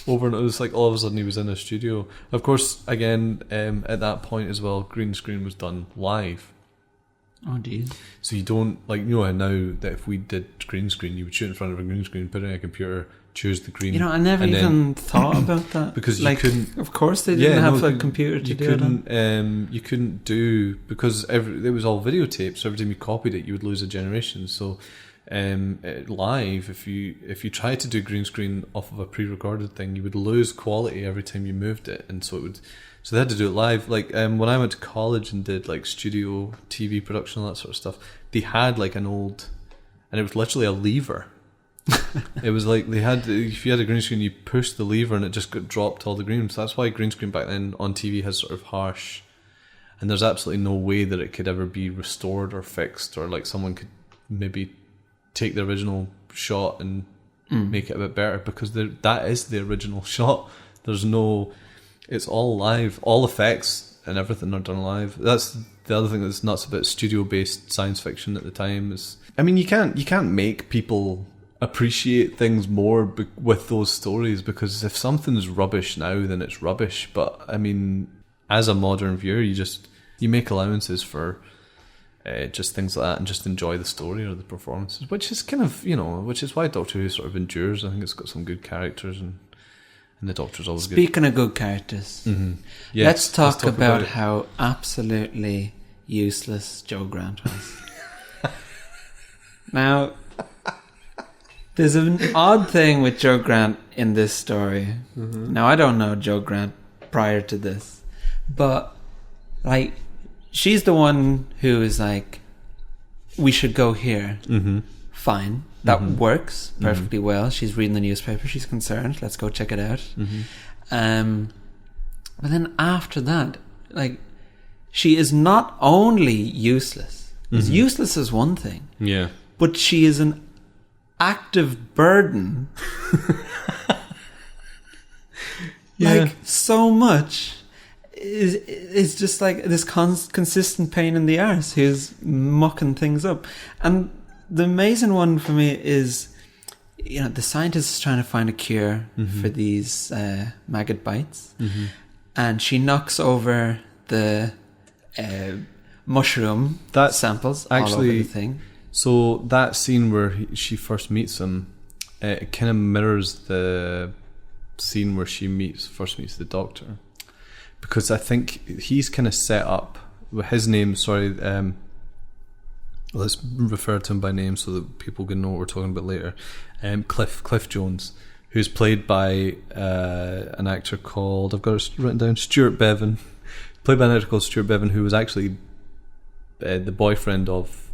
over, and it was like all of a sudden he was in a studio. Of course, again, at that point as well, green screen was done live. Oh dear. So you don't, like, you know, now that if we did green screen, you would shoot in front of a green screen, put it in a computer, choose the green. You know, I never even thought about that, because like, you couldn't. Of course, they didn't have a computer to do it. You couldn't do, because it was all videotape. So every time you copied it, you would lose a generation. So live, if you tried to do green screen off of a pre-recorded thing, you would lose quality every time you moved it, and so they had to do it live. Like when I went to college and did like studio TV production and that sort of stuff, they had like an old, and it was literally a lever. It was like if you had a green screen, you pushed the lever and it just got dropped all the green. So that's why green screen back then on TV has sort of harsh, and there's absolutely no way that it could ever be restored or fixed, or like someone could maybe take the original shot and make it a bit better, because that is the original shot. There's no, it's all live, all effects and everything are done live. That's the other thing that's nuts about studio-based science fiction at the time. Is, I mean, you can't make people appreciate things more with those stories, because if something's rubbish now, then it's rubbish. But I mean, as a modern viewer, you make allowances for just things like that, and just enjoy the story or the performances, which is kind of, which is why Doctor Who sort of endures. I think it's got some good characters, and the Doctor's always good. Speaking of good characters, yes, let's talk about how absolutely useless Joe Grant was. Now, there's an odd thing with Joe Grant in this story. Now, I don't know Joe Grant prior to this, but like, she's the one who is like, we should go here. Fine. That works perfectly well. She's reading the newspaper. She's concerned. Let's go check it out. But then after that, like, she is not only useless. Useless is one thing. Yeah. But she is an active burden. Like, so much. It's just like this consistent pain in the arse who's mucking things up. And the amazing one for me is, the scientist is trying to find a cure for these maggot bites, and she knocks over the mushroom samples all over the thing. So that scene where she first meets him, it kind of mirrors the scene where she first meets the Doctor. Because I think he's kind of set up with his name. Sorry, let's refer to him by name so that people can know what we're talking about later. Cliff Jones. who's played by an actor called, I've got it written down, Stuart Bevan. Played by an actor called Stuart Bevan, who was actually the boyfriend of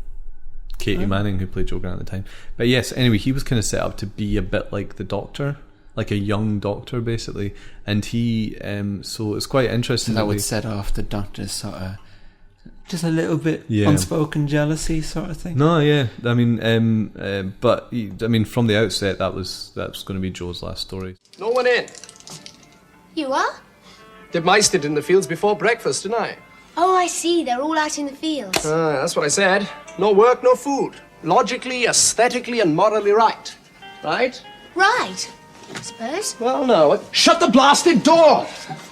Katie Manning, who played Joe Grant at the time. But yes, anyway, he was kind of set up to be a bit like the Doctor, like a young Doctor, basically. And he, so it's quite interesting. So that would set off the Doctor's sort of, just a little bit unspoken jealousy sort of thing. No, yeah. I mean, but I mean, from the outset, that was going to be Joe's last story. No one in. You are? Did mice did in the fields before breakfast, didn't I? Oh, I see. They're all out in the fields. That's what I said. No work, no food. Logically, aesthetically, and morally right. Right? Right, I suppose. Well, no. Shut the blasted door!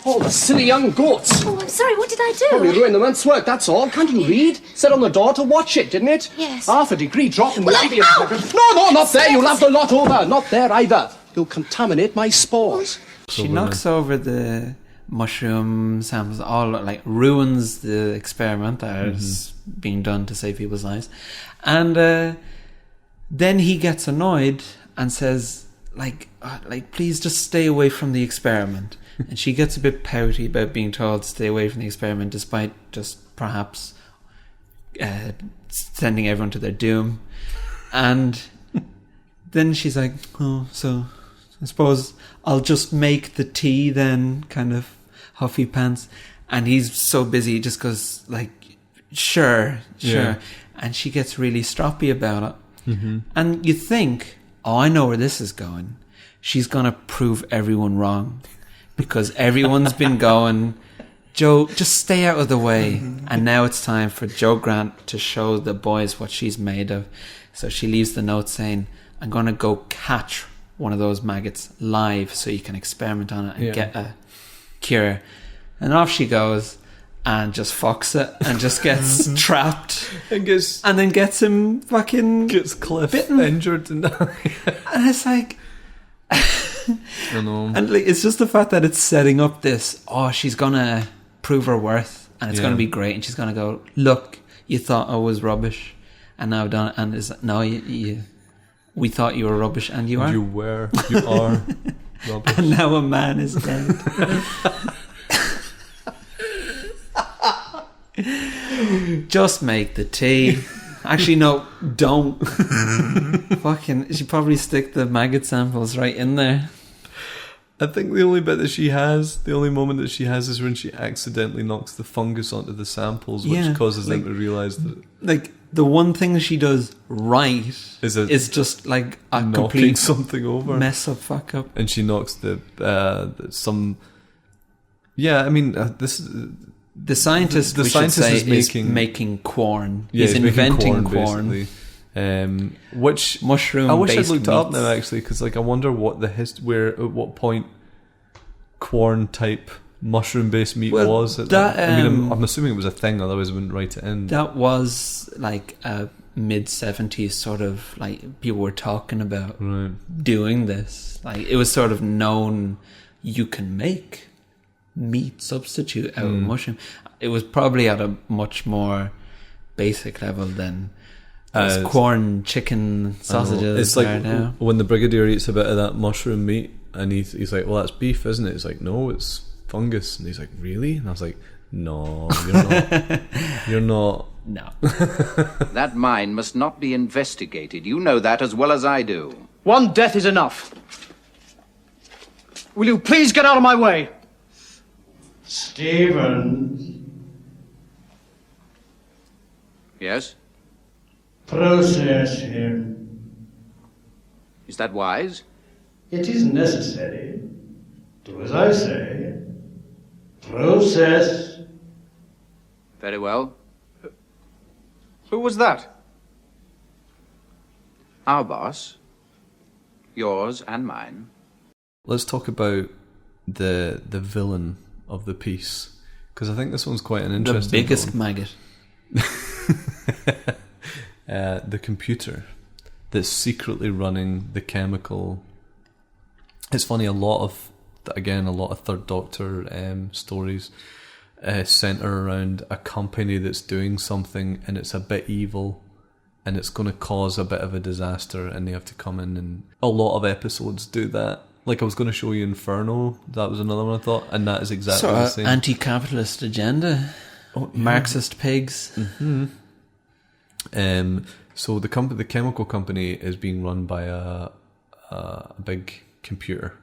Oh, the silly young goats. Oh, I'm sorry. What did I do? Probably ruined the month's work, that's all. Can't you read? Set on the door to watch it, didn't it? Yes. Half a degree drop in the Well, ambience. No, not there. You'll have the lot over. Not there either. You'll contaminate my spores. She knocks over the mushroom samples, all like ruins the experiment that is being done to save people's lives. And then he gets annoyed and says, like, please just stay away from the experiment. And she gets a bit pouty about being told to stay away from the experiment, despite just perhaps sending everyone to their doom. And then she's like, oh, so I suppose I'll just make the tea then, kind of huffy pants. And he's so busy, he just goes like, sure. Yeah. And she gets really stroppy about it. Mm-hmm. And you think, oh, I know where this is going. She's going to prove everyone wrong. Because everyone's been going, Joe, just stay out of the way. And now it's time for Joe Grant to show the boys what she's made of. So she leaves the note saying, I'm going to go catch one of those maggots live so you can experiment on it and get a cure. And off she goes and just fucks it and just gets trapped and then gets him fucking Cliff bitten, injured and and it's like I know. And like, it's just the fact that it's setting up this, oh, she's gonna prove her worth and it's gonna be great, and she's gonna go, look, you thought I was rubbish and now I've done it, and it's no, we thought you were rubbish and you are. You are rubbish. And now a man is dead. Just make the tea. Actually, no, don't. Fucking, she probably stick the maggot samples right in there. I think the only moment that she has is when she accidentally knocks the fungus onto the samples, which causes them to realise that... Like, the one thing she does right is just like a complete something over, mess up, fuck up. And she knocks the the scientist is making corn. Yeah, he's inventing corn. Which mushroom. I wish I'd looked meats. it up now, actually, because like I wonder what the at what point corn type mushroom based meat was. I'm assuming it was a thing, otherwise I wouldn't write it in. That was like a mid-70s sort of, like, people were talking about doing this. Like, it was sort of known you can make meat substitute out of mushroom. It was probably at a much more basic level than corn, chicken, sausages. It's like now. When the Brigadier eats a bit of that mushroom meat and he's like, well, that's beef, isn't it? He's like, no, it's fungus. And he's like, really? And I was like, no, you're not. You're not. No. That mine must not be investigated. You know that as well as I do. One death is enough. Will you please get out of my way? Stephen. Yes? Process him. Is that wise? It isn't necessary. Do as I say. Process. Very well. Who was that? Our boss. Yours and mine. Let's talk about the villain of the piece, because I think this one's quite an interesting. The biggest maggot. The computer that's secretly running the chemical. It's funny, a lot of Third Doctor stories centre around a company that's doing something and it's a bit evil and it's going to cause a bit of a disaster, and they have to come in, and a lot of episodes do that. Like I was going to show you Inferno. That was another one I thought, and that is exactly the same. Anti-capitalist agenda. Oh, yeah. Marxist pigs. Mm-hmm. So the chemical company is being run by a big computer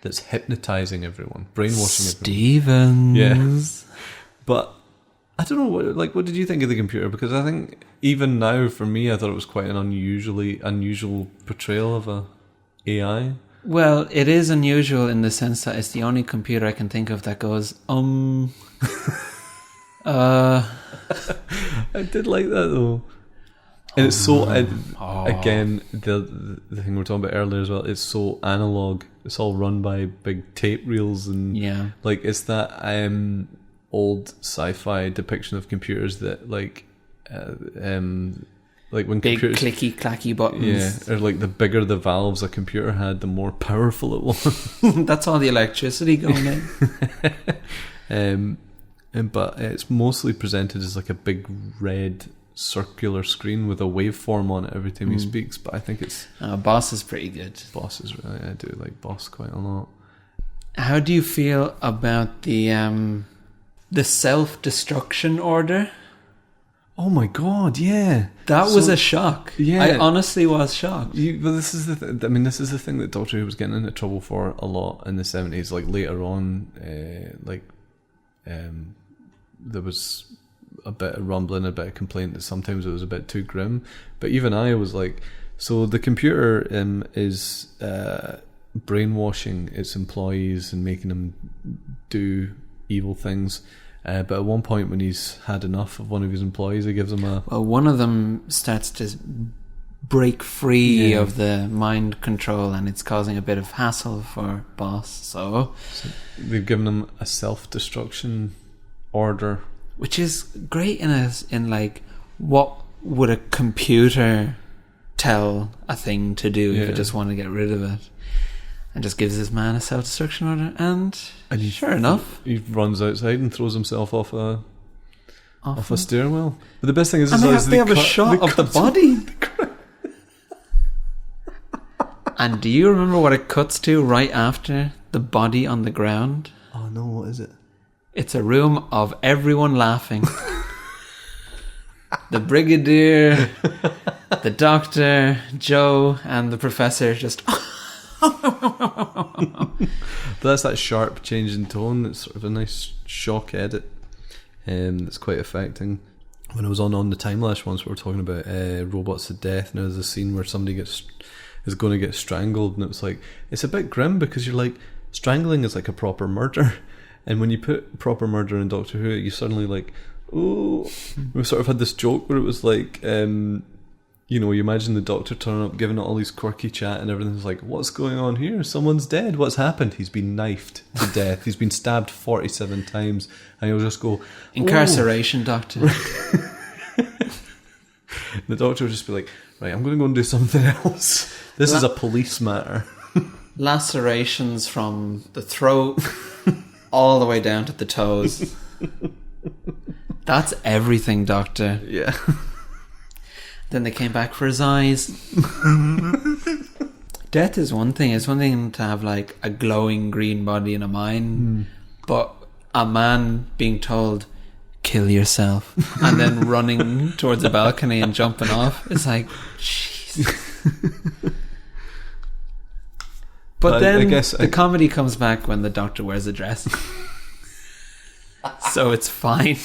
that's hypnotizing everyone, brainwashing everyone. Stevens. Yeah. But I don't know, what did you think of the computer? Because I think even now, for me, I thought it was quite an unusual portrayal of a AI. Well, it is unusual in the sense that it's the only computer I can think of that goes, I did like that though. And it's so, again, the thing we were talking about earlier as well, it's so analog. It's all run by big tape reels and like it's that old sci-fi depiction of computers that like when big computers, clicky clacky buttons. Yeah, or like the bigger the valves a computer had, the more powerful it was. That's all the electricity going in. But it's mostly presented as like a big red circular screen with a waveform on it every time he speaks. But I think it's Boss is pretty good. Boss is really, I do like Boss quite a lot. How do you feel about the self-destruction order? Oh my god, yeah, that was a shock. Yeah, I honestly was shocked. But this is this is the thing that Doctor Who was getting into trouble for a lot in the 70s. Like later on, there was a bit of rumbling, a bit of complaint that sometimes it was a bit too grim. But even I was like, so the computer is brainwashing its employees and making them do evil things. But at one point when he's had enough of one of his employees, he gives him one of them starts to break free of the mind control, and it's causing a bit of hassle for Boss. So they've given him a self-destruction order, which is great in like what would a computer tell a thing to do if it just wanted to get rid of it, and just gives this man a self-destruction order, and sure enough, he runs outside and throws himself off a steering wheel. But the best thing is, they have a shot of the body. And do you remember what it cuts to right after the body on the ground? Oh no, what is it? It's a room of everyone laughing. The Brigadier, the Doctor, Joe, and the Professor just... That's that sharp change in tone. It's sort of a nice shock edit. That's quite affecting. When I was on the Time Lash once, we were talking about robots to death. Now there's a scene where somebody is going to get strangled, and it was like, it's a bit grim because you're like, strangling is like a proper murder. And when you put proper murder in Doctor Who, you suddenly like, oh, we sort of had this joke where it was like, you imagine the Doctor turning up, giving it all these quirky chat, and everything's like, what's going on here? Someone's dead. What's happened? He's been knifed to death. He's been stabbed 47 times. And he'll just go, incarceration, Doctor. The Doctor will just be like, right, I'm going to go and do something else. This is a police matter. Lacerations from the throat all the way down to the toes. That's everything, Doctor. Yeah. Then they came back for his eyes. Death is one thing. It's one thing to have like a glowing green body in a mine, but a man being told, kill yourself, and then running towards a balcony and jumping off, it's like, jeez. But then I guess the comedy comes back when the Doctor wears a dress. So it's fine.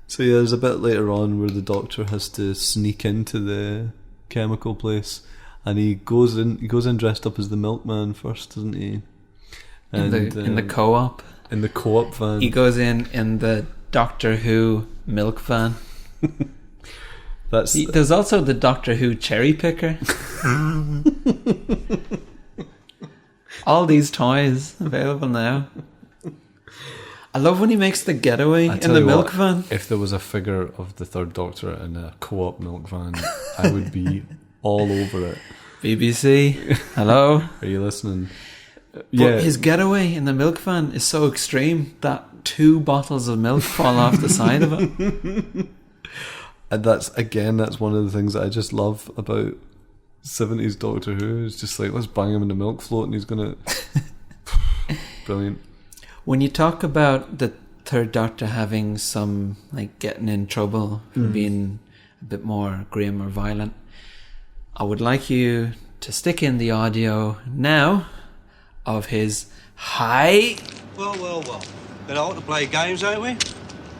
So yeah, there's a bit later on where the Doctor has to sneak into the chemical place, and he goes in dressed up as the milkman first, doesn't he? And in the co-op. In the co-op van. He goes in the Doctor Who milk van. There's also the Doctor Who cherry picker. All these toys available now. I love when he makes the getaway in the milk van. If there was a figure of the Third Doctor in a co-op milk van, I would be all over it. BBC, hello? Are you listening? But his getaway in the milk van is so extreme that 2 bottles of milk fall off the side of it. And that's one of the things that I just love about 70s Doctor Who is just like, let's bang him in the milk float and he's gonna... Brilliant. When you talk about the Third Doctor having some, like, getting in trouble for being a bit more grim or violent, I would like you to stick in the audio now of his hi. Well. Bit old to play games, ain't we?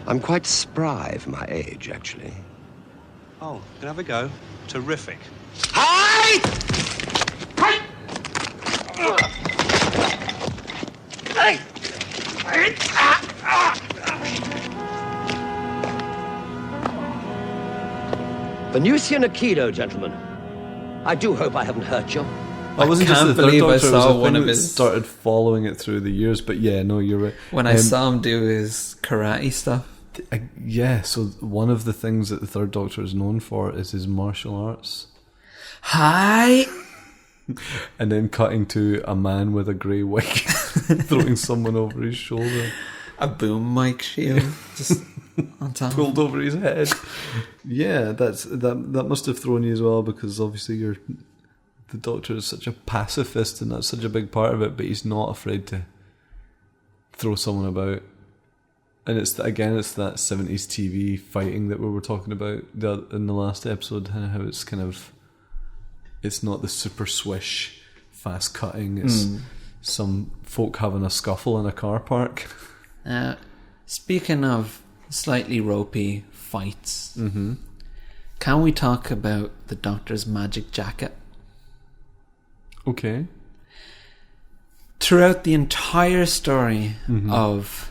I'm quite spry for my age, actually. Oh, can I have a go? Terrific. Hi! Venusian Aikido, gentlemen. I do hope I haven't hurt you. I wasn't just can't the Third believe I Doctor, it was saw a one thing of that his- started following it through the years, but yeah, no, you're right. When I saw him do his karate stuff. Yeah, so one of the things that the Third Doctor is known for is his martial arts. Hi! And then cutting to a man with a grey wig throwing someone over his shoulder. A boom mic shield just on top. Pulled over his head. Yeah, that must have thrown you as well, because obviously the Doctor is such a pacifist and that's such a big part of it, but he's not afraid to throw someone about. And it's that 70s TV fighting that we were talking about in the last episode, how it's kind of, it's not the super swish, fast cutting, it's some folk having a scuffle in a car park. Speaking of slightly ropey fights, can we talk about the Doctor's magic jacket? Okay. Throughout the entire story of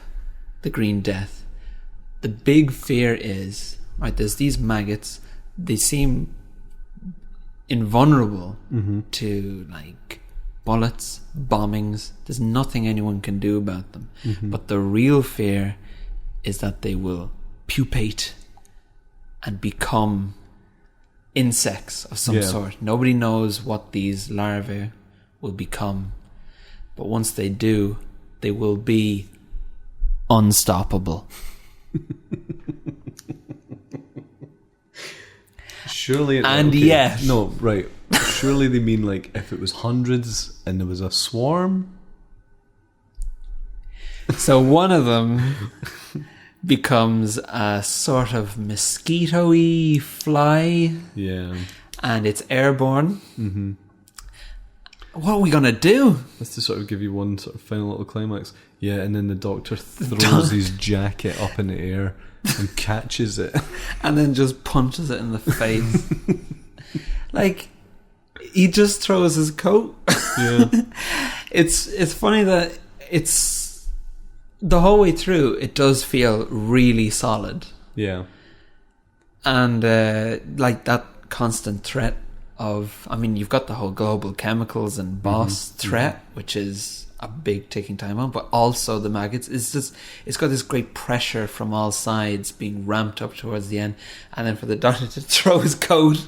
the Green Death, the big fear is, right, there's these maggots, they seem invulnerable to, like, bullets, bombings. There's nothing anyone can do about them. But the real fear is that they will pupate and become insects of some sort. Nobody knows what these larvae will become, but once they do, they will be unstoppable. Surely, surely they mean, like, if it was hundreds and there was a swarm. So one of them becomes a sort of mosquito-y fly. Yeah. And it's airborne. What are we going to do? That's to sort of give you one sort of final little climax. Yeah, and then the Doctor throws his jacket up in the air and catches it. And then just punches it in the face. Like, he just throws his coat. Yeah. It's funny that it's... the whole way through, it does feel really solid. Yeah. And, like, that constant threat of... I mean, you've got the whole global chemicals and boss threat, which is a big ticking time bomb, but also the maggots. It's got this great pressure from all sides being ramped up towards the end, and then for the Doctor to throw his coat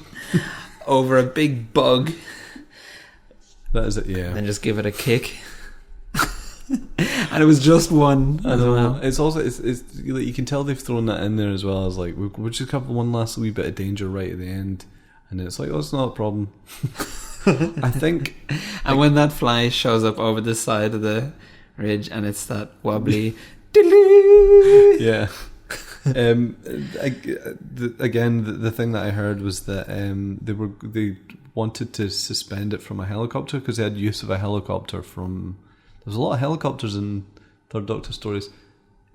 over a big bug. That is it, yeah. And then just give it a kick. And it was just one as well. It's also it's like, you can tell they've thrown that in there as well as, like, we'll just have one last wee bit of danger right at the end, and it's like, oh, it's not a problem. I think. And when that fly shows up over the side of the ridge and it's that wobbly yeah. Again, the thing that I heard was that they wanted to suspend it from a helicopter because they had use of a helicopter from... There's a lot of helicopters in Third Doctor stories.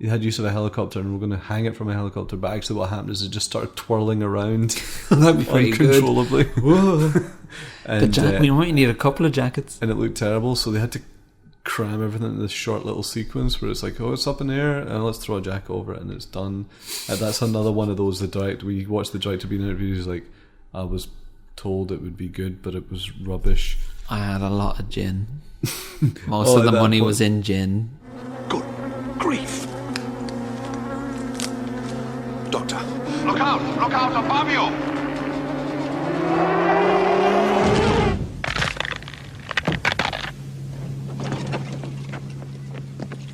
They had use of a helicopter and we're going to hang it from a helicopter, but actually what happened is it just started twirling around. That'd be pretty uncontrollably. Good. And, we might need a couple of jackets. And it looked terrible, so they had to cram everything in this short little sequence where it's like, oh, it's up in the air, and let's throw a jacket over it, and it's done. And that's another one of those, we watched the director being interviewed, he's like, I was told it would be good, but it was rubbish. I had a lot of gin. Most of the money was in gin. Good grief. Doctor. Look out above you!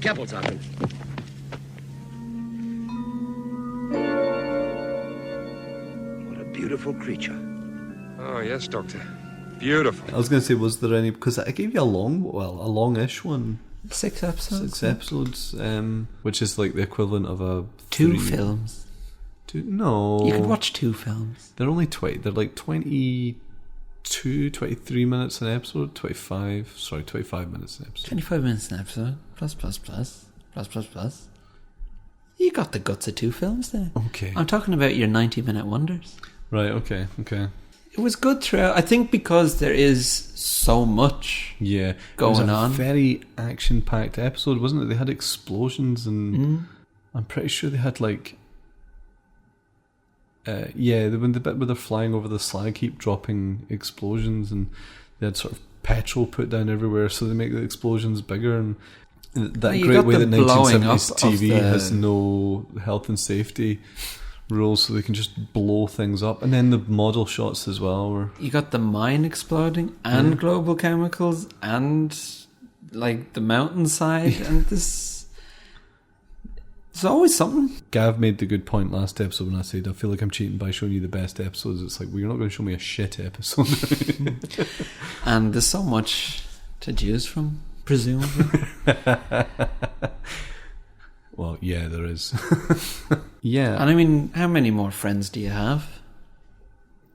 Careful, Sergeant. What a beautiful creature. Oh, yes, Doctor. Beautiful. I was going to say, was there any... Because I gave you a longish one. 6 episodes. 6 episodes, which is like the equivalent of a... 2 films. No. You could watch 2 films. They're only they're like 22, 23 minutes an episode. 25 minutes an episode. 25 minutes an episode. Plus. You got the guts of 2 films there. Okay. I'm talking about your 90-minute wonders. Right, okay. It was good throughout. I think because there is so much going on. It was a very action-packed episode, wasn't it? They had explosions and I'm pretty sure they had like... when the bit where they're flying over the slag heap, dropping explosions, and they had sort of petrol put down everywhere, so they make the explosions bigger, and that great way that 1970s TV has no health and safety rules, so they can just blow things up. And then the model shots as well were... You got the mine exploding, and global chemicals, and like the mountainside, and this... There's always something. Gav made the good point last episode when I said, I feel like I'm cheating by showing you the best episodes. It's like, well, you're not going to show me a shit episode. And there's so much to choose from, presumably. Well, yeah, there is. Yeah. And I mean, how many more friends do you have?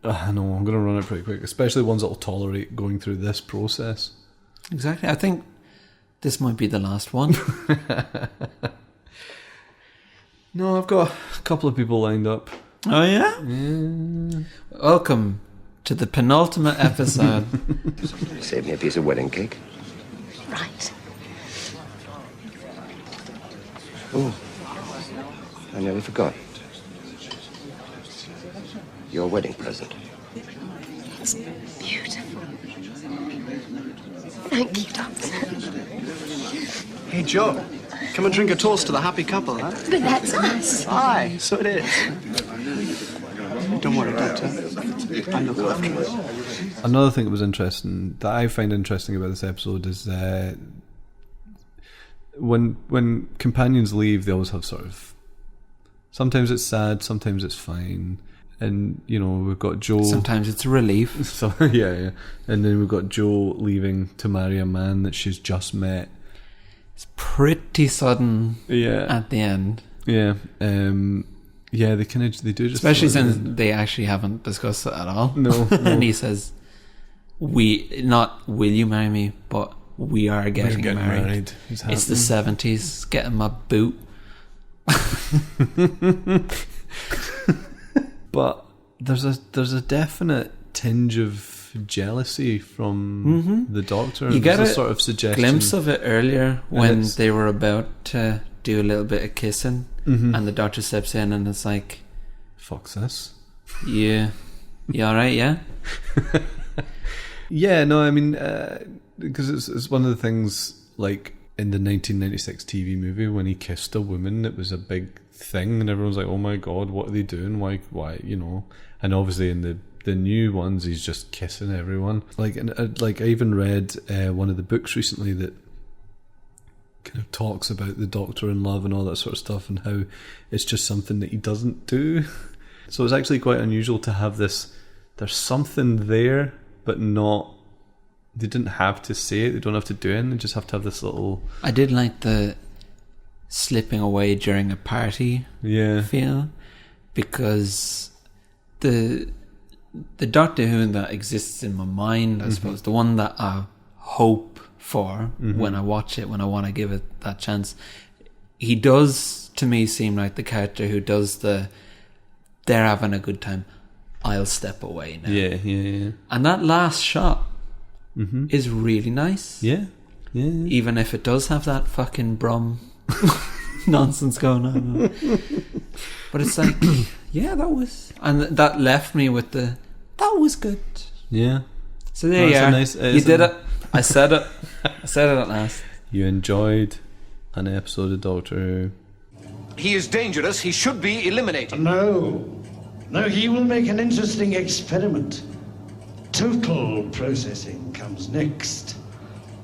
I know, I'm going to run it pretty quick, especially ones that will tolerate going through this process. Exactly. I think this might be the last one. No, I've got a couple of people lined up. Oh, yeah? Welcome to the penultimate episode. Somebody save me a piece of wedding cake. Right. Oh, I nearly forgot. Your wedding present. It's beautiful. Thank you, Doctor. Hey, Joe. Come and drink a toast to the happy couple, huh? But that's us. Aye, so it is. Don't worry, Doctor. I look after you. Another thing that was interesting, that I find interesting about this episode, is when companions leave, they always have sort of... Sometimes it's sad, sometimes it's fine. And, you know, we've got Joe... Sometimes it's a relief. So, yeah. And then we've got Joe leaving to marry a man that she's just met. It's pretty sudden at the end. Yeah. Yeah, they do just... Especially since they actually haven't discussed it at all. No. And he says, not will you marry me, but we are getting married. It's the 70s, getting my boot. But there's a definite tinge of jealousy from the Doctor. You get a sort of suggestion, glimpse of it earlier when they were about to do a little bit of kissing, and the Doctor steps in and it's like, "Fuck's this." Yeah, you all right? Yeah. Yeah. No, I mean, because it's one of the things, like in the 1996 TV movie when he kissed a woman, it was a big thing, and everyone's like, "Oh my god, what are they doing? Why? You know?" And obviously in the new ones, he's just kissing everyone. Like I even read one of the books recently that kind of talks about the Doctor and love and all that sort of stuff, and how it's just something that he doesn't do. So it's actually quite unusual to have this. There's something there, but not. They didn't have to say it. They don't have to do it. They just have to have this little. I did like the slipping away during a party. Feel, because the Doctor Who that exists in my mind, I suppose, the one that I hope for when I watch it, when I want to give it that chance, he does to me seem like the character who does they're having a good time, I'll step away now. Yeah. And that last shot is really nice. Yeah. Even if it does have that fucking Brum nonsense going on. But it's like, yeah, that was... And that left me with that was good. Yeah. So there you are. You did it. I said it. I said it at last. You enjoyed an episode of Doctor Who. He is dangerous. He should be eliminated. No, he will make an interesting experiment. Total processing comes next.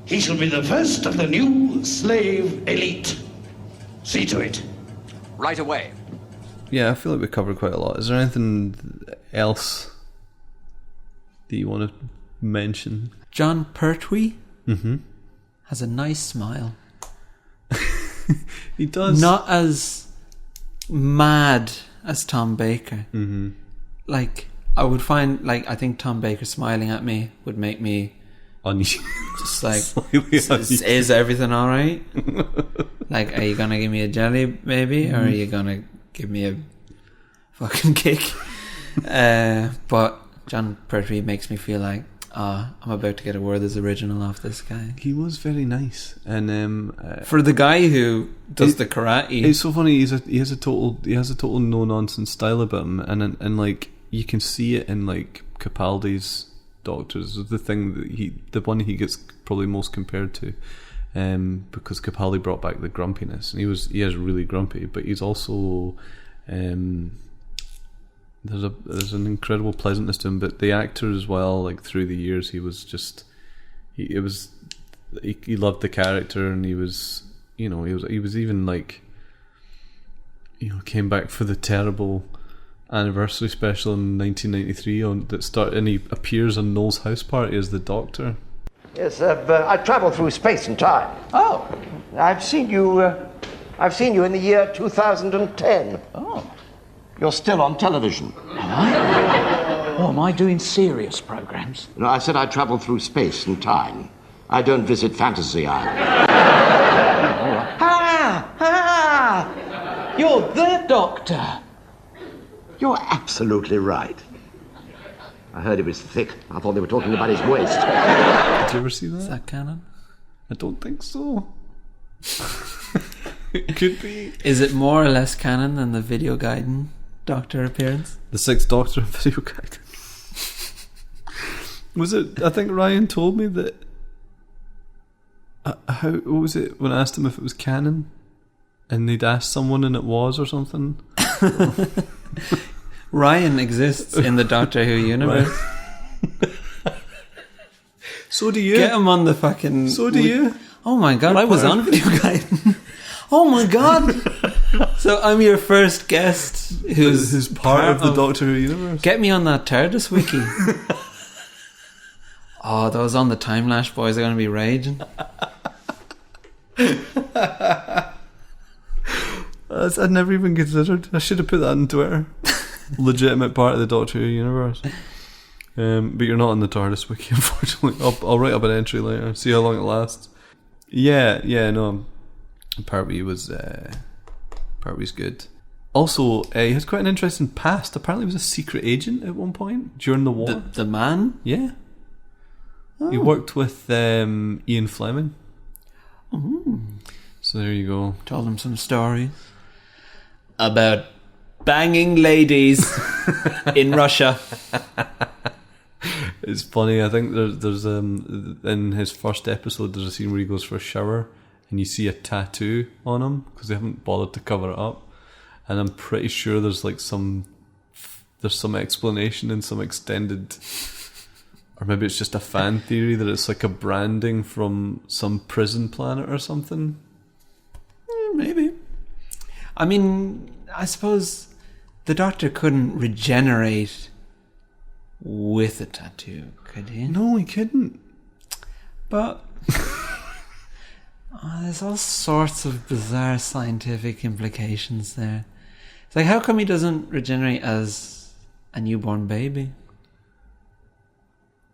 He shall be the first of the new slave elite. See to it. Right away. Yeah, I feel like we covered quite a lot. Is there anything else that you want to mention. John Pertwee Mm-hmm. has a nice smile. He does. Not as mad as Tom Baker. Mm-hmm. Like, I would find, like, I think Tom Baker smiling at me would make me just like, is everything alright? Like, are you gonna give me a jelly, maybe? Or are you gonna give me a fucking kick? But John Pertwee makes me feel like, I'm about to get a Werther's original off this guy. He was very nice, and for the guy who does the karate, it's so funny. He has a total no nonsense style about him, and like you can see it in like Capaldi's Doctors. The thing that the one he gets probably most compared to, because Capaldi brought back the grumpiness, and he is really grumpy, but he's also there's an incredible pleasantness to him. But the actor as well, like through the years, he was just he loved the character, and he was even like, came back for the terrible anniversary special in 1993 and he appears on Noel's house party as the Doctor. Yes, I travel through space and time. Oh, I've seen you in the year 2010. Oh. You're still on television. Am I? Oh, am I doing serious programs? No, I said I travel through space and time. I don't visit Fantasy Island. You're the Doctor. You're absolutely right. I heard he was thick. I thought they were talking about his waist. Did you ever see that? Is that canon? I don't think so. It could be. Is it more or less canon than the Video Gaiden Doctor appearance? The Sixth Doctor of Video Gaiden. Was it? I think Ryan told me that. What was it when I asked him if it was canon, and they'd asked someone and it was or something. Ryan exists in the Doctor Who universe. So do you. Get him on the fucking. So do you. Oh my god! I was on Video Gaiden. Oh my god! So I'm your first guest who's part of the Doctor Who universe. Get me on that TARDIS wiki. Oh, those on the Time Lash boys are going to be raging. I'd never even considered. I should have put that on Twitter. Legitimate part of the Doctor Who universe. But you're not on the TARDIS wiki, unfortunately. I'll write up an entry later. See how long it lasts. Yeah, no. Pertwee's good. Also, he had quite an interesting past. Apparently, he was a secret agent at one point during the war. The man? Yeah. Oh. He worked with Ian Fleming. Ooh. So there you go. Told him some stories about banging ladies in Russia. It's funny. I think there's in his first episode there's a scene where he goes for a shower and you see a tattoo on him because they haven't bothered to cover it up, and I'm pretty sure there's some explanation in some extended, or maybe it's just a fan theory that it's like a branding from some prison planet or something. Maybe. I mean, I suppose the Doctor couldn't regenerate with a tattoo, could he? No, he couldn't. But there's all sorts of bizarre scientific implications there. It's like, how come he doesn't regenerate as a newborn baby?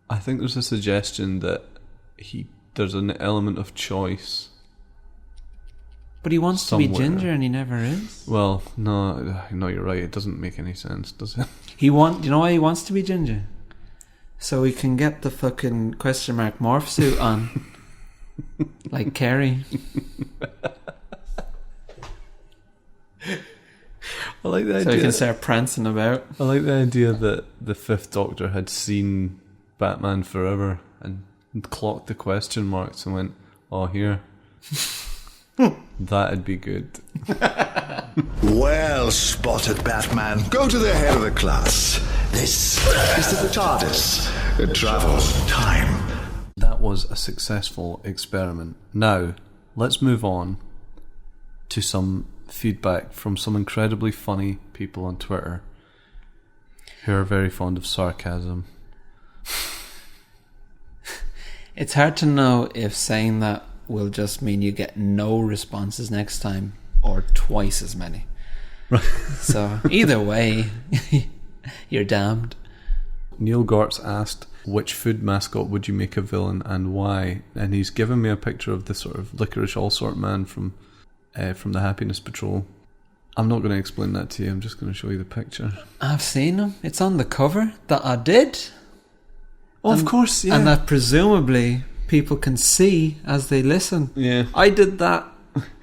I think there's a suggestion that there's an element of choice. But he wants somewhere to be ginger and he never is. Well, no, you're right. It doesn't make any sense, does it? You know why he wants to be ginger? So he can get the fucking question mark morph suit on. Like Carrie. I like the idea. So he can start prancing about. I like the idea that the Fifth Doctor had seen Batman Forever and clocked the question marks and went, "Oh, here." That'd be good. Well spotted, Batman. Go to the head of the class. This is the TARDIS. It travels time. That was a successful experiment. Now, let's move on to some feedback from some incredibly funny people on Twitter who are very fond of sarcasm. It's hard to know if saying that will just mean you get no responses next time or twice as many. So either way, you're damned. Neil Gortz asked, which food mascot would you make a villain and why? And he's given me a picture of the sort of licorice allsort man from the Happiness Patrol. I'm not going to explain that to you. I'm just going to show you the picture. I've seen him. It's on the cover that I did. Oh, of course, yeah. And that presumably people can see as they listen. Yeah. I did that.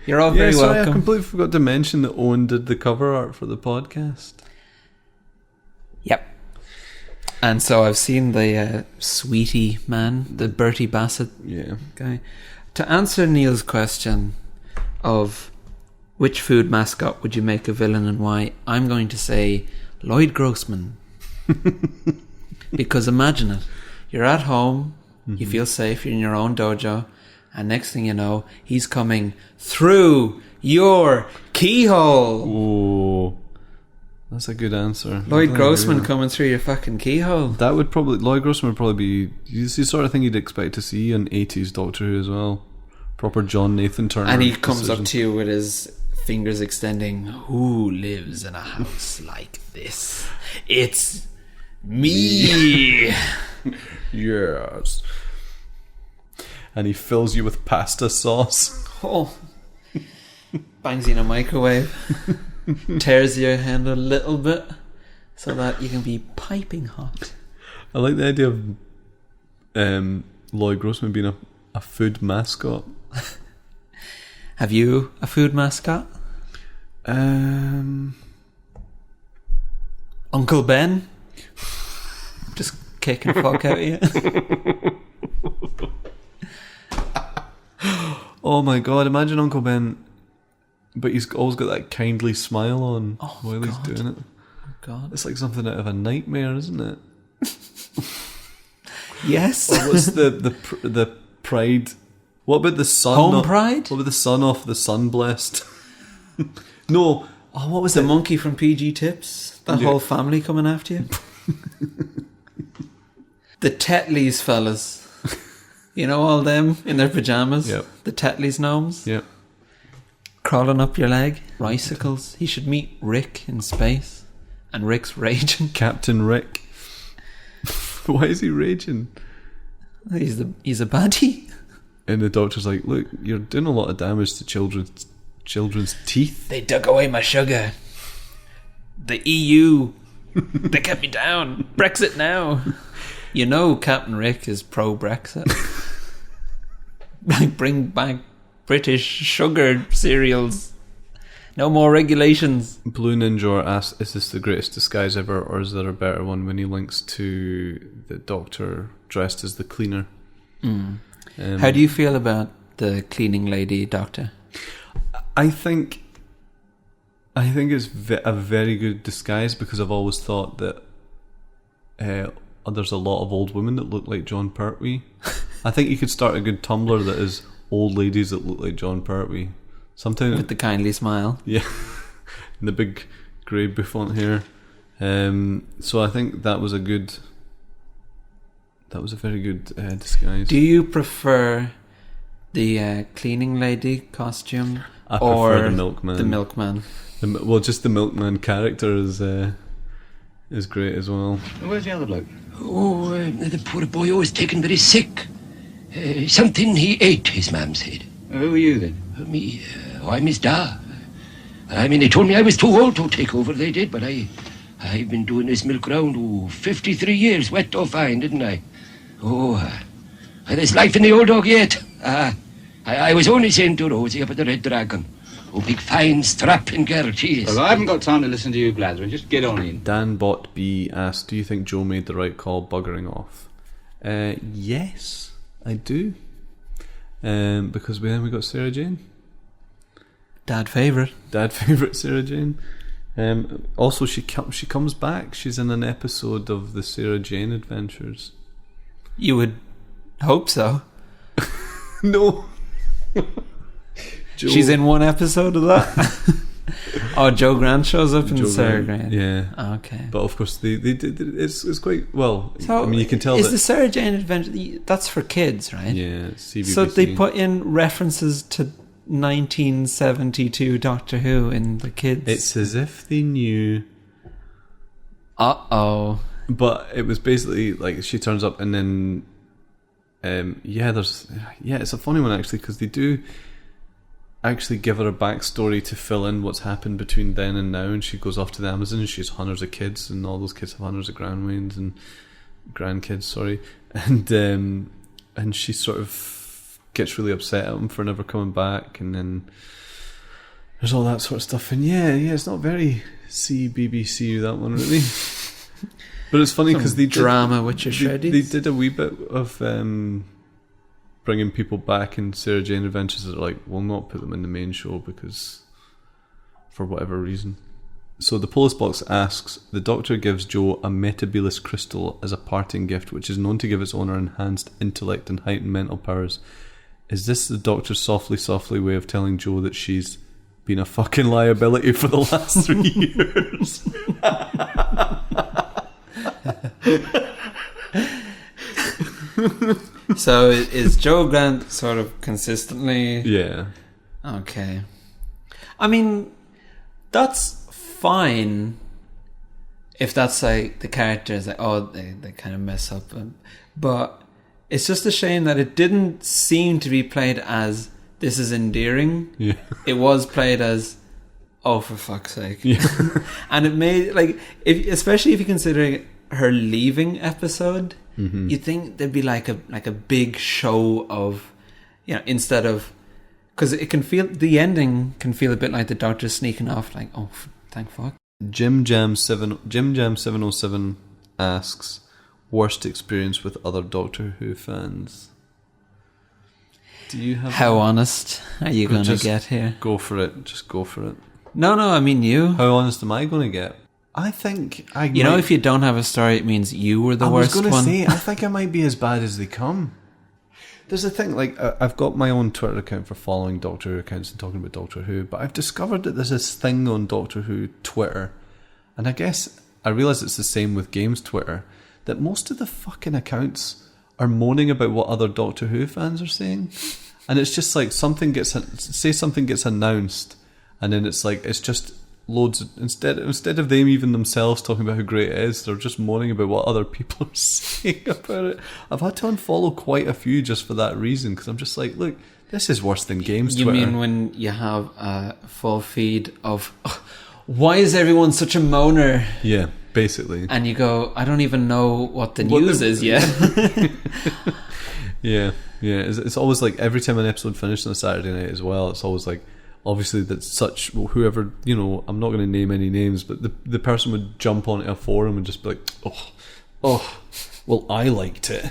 You're all very sorry, welcome. I completely forgot to mention that Owen did the cover art for the podcast. Yep. And so I've seen the Sweetie man, the Bertie Bassett guy. To answer Neil's question of which food mascot would you make a villain and why, I'm going to say Lloyd Grossman. Because imagine it. You're at home, you feel safe, you're in your own dojo, and next thing you know, he's coming through your keyhole. Oh, that's a good answer. Lloyd Grossman coming through your fucking keyhole. That would probably... Lloyd Grossman would probably be... It's the sort of thing you'd expect to see in 80s Doctor Who as well. Proper John Nathan Turner. And he comes up to you with his fingers extending. Who lives in a house like this? It's me. Yes. And he fills you with pasta sauce. Oh. Bangs you in a microwave. Tears your hand a little bit so that you can be piping hot. I like the idea of Lloyd Grossman being a food mascot. Have you a food mascot? Uncle Ben? Just kicking fuck out of you. Oh my god, imagine Uncle Ben, but he's always got that kindly smile on while he's doing it. Oh god. It's like something out of a nightmare, isn't it? Yes. Or what's the pride? What about the sun? Home pride? What about the son off the Sun Blessed? No. Oh, what was the monkey from PG Tips? That whole family coming after you? The Tetleys fellas. You know all them in their pyjamas? Yep. The Tetleys gnomes? Yep. Crawling up your leg. Ricicles. He should meet Rick in space. And Rick's raging. Captain Rick. Why is he raging? He's a baddie. And the doctor's like, look, you're doing a lot of damage to children's teeth. They dug away my sugar. The EU. They kept me down. Brexit now. You know Captain Rick is pro-Brexit. Like, bring back British sugar cereals. No more regulations. Blue Ninja asks, is this the greatest disguise ever, or is there a better one, when he links to the Doctor dressed as the cleaner? How do you feel about the cleaning lady Doctor? I think it's a very good disguise, because I've always thought that there's a lot of old women that look like John Pertwee. I think you could start a good Tumblr that is old ladies that look like John Pertwee. Sometimes with the kindly smile. Yeah. And the big grey bouffant hair. So I think that was a very good disguise. Do you prefer the cleaning lady costume I or prefer the milkman? The milkman. Just the milkman character is great as well. Where's the other bloke? Oh, the poor boy is taken very sick. Something he ate, his ma'am said. Who are you then? Me? I'm his da. I mean, they told me I was too old to take over, they did, but I've been doing this milk round, 53 years, wet or fine, didn't I? There's life in the old dog yet. I was only saying to Rosie up at the Red Dragon. Oh, big fine strapping girl she is. Well, I haven't got time to listen to you blathering. Just get on in. Dan Bot B asked, do you think Joe made the right call buggering off? Yes, I do. Because then we got Sarah Jane. Dad favourite Sarah Jane. Also, she comes back. She's in an episode of the Sarah Jane Adventures. You would hope so. No. Joe. She's in one episode of that. Oh, Joe Grant shows up in Sarah Grant, Grant. yeah. Okay. But of course, they did. It's quite well. So I mean, you can tell is that the Sarah Jane Adventure that's for kids, right? Yeah, it's CBBC. So they put in references to 1972 Doctor Who in the kids. It's as if they knew. Uh-oh. But it was basically like she turns up and then, it's a funny one actually because they do actually give her a backstory to fill in what's happened between then and now, and she goes off to the Amazon and she has hundreds of kids, and all those kids have hundreds of grandkids, and she sort of gets really upset at him for never coming back, and then there's all that sort of stuff, and it's not very CBBC that one really. But it's funny because they drama with your shreddies. They did a wee bit of bringing people back in Sarah Jane Adventures that are like, we'll not put them in the main show because for whatever reason. So the Polis Box asks, the Doctor gives Joe a Metabolis crystal as a parting gift, which is known to give its owner enhanced intellect and heightened mental powers. Is this the Doctor's softly way of telling Joe that she's been a fucking liability for the last 3 years? So is Joe Grant sort of consistently... Yeah. Okay. I mean, that's fine if that's like the characters, like, oh, they kind of mess up. But it's just a shame that it didn't seem to be played as this is endearing. Yeah. It was played as, oh, for fuck's sake. Yeah. And it made, like, especially if you consider her leaving episode, you'd think there'd be like a big show of, instead of, because it can feel, the ending can feel a bit like the Doctor sneaking off, like, oh, thank fuck. Jim Jam 707 asks, worst experience with other Doctor Who fans. Do you have? How honest are you going to get here? Go for it. Just go for it. No, I mean you. How honest am I going to get? I think I. If you don't have a story, it means you were the worst one. I was going to say, I think I might be as bad as they come. There's a thing, like, I've got my own Twitter account for following Doctor Who accounts and talking about Doctor Who, but I've discovered that there's this thing on Doctor Who Twitter, and I guess I realise it's the same with Games Twitter, that most of the fucking accounts are moaning about what other Doctor Who fans are saying. And it's just like something gets announced, and then it's like, it's just loads of, instead of them even themselves talking about how great it is, they're just moaning about what other people are saying about it. I've had to unfollow quite a few just for that reason, because I'm just like, look, this is worse than Games Twitter. You mean when you have a full feed of, why is everyone such a moaner? Yeah, basically. And you go, I don't even know what the news is yet. Yeah. It's always like every time an episode finished on a Saturday night as well, it's always like, obviously that's such, whoever, I'm not going to name any names, but the person would jump onto a forum and just be like, oh, well, I liked it.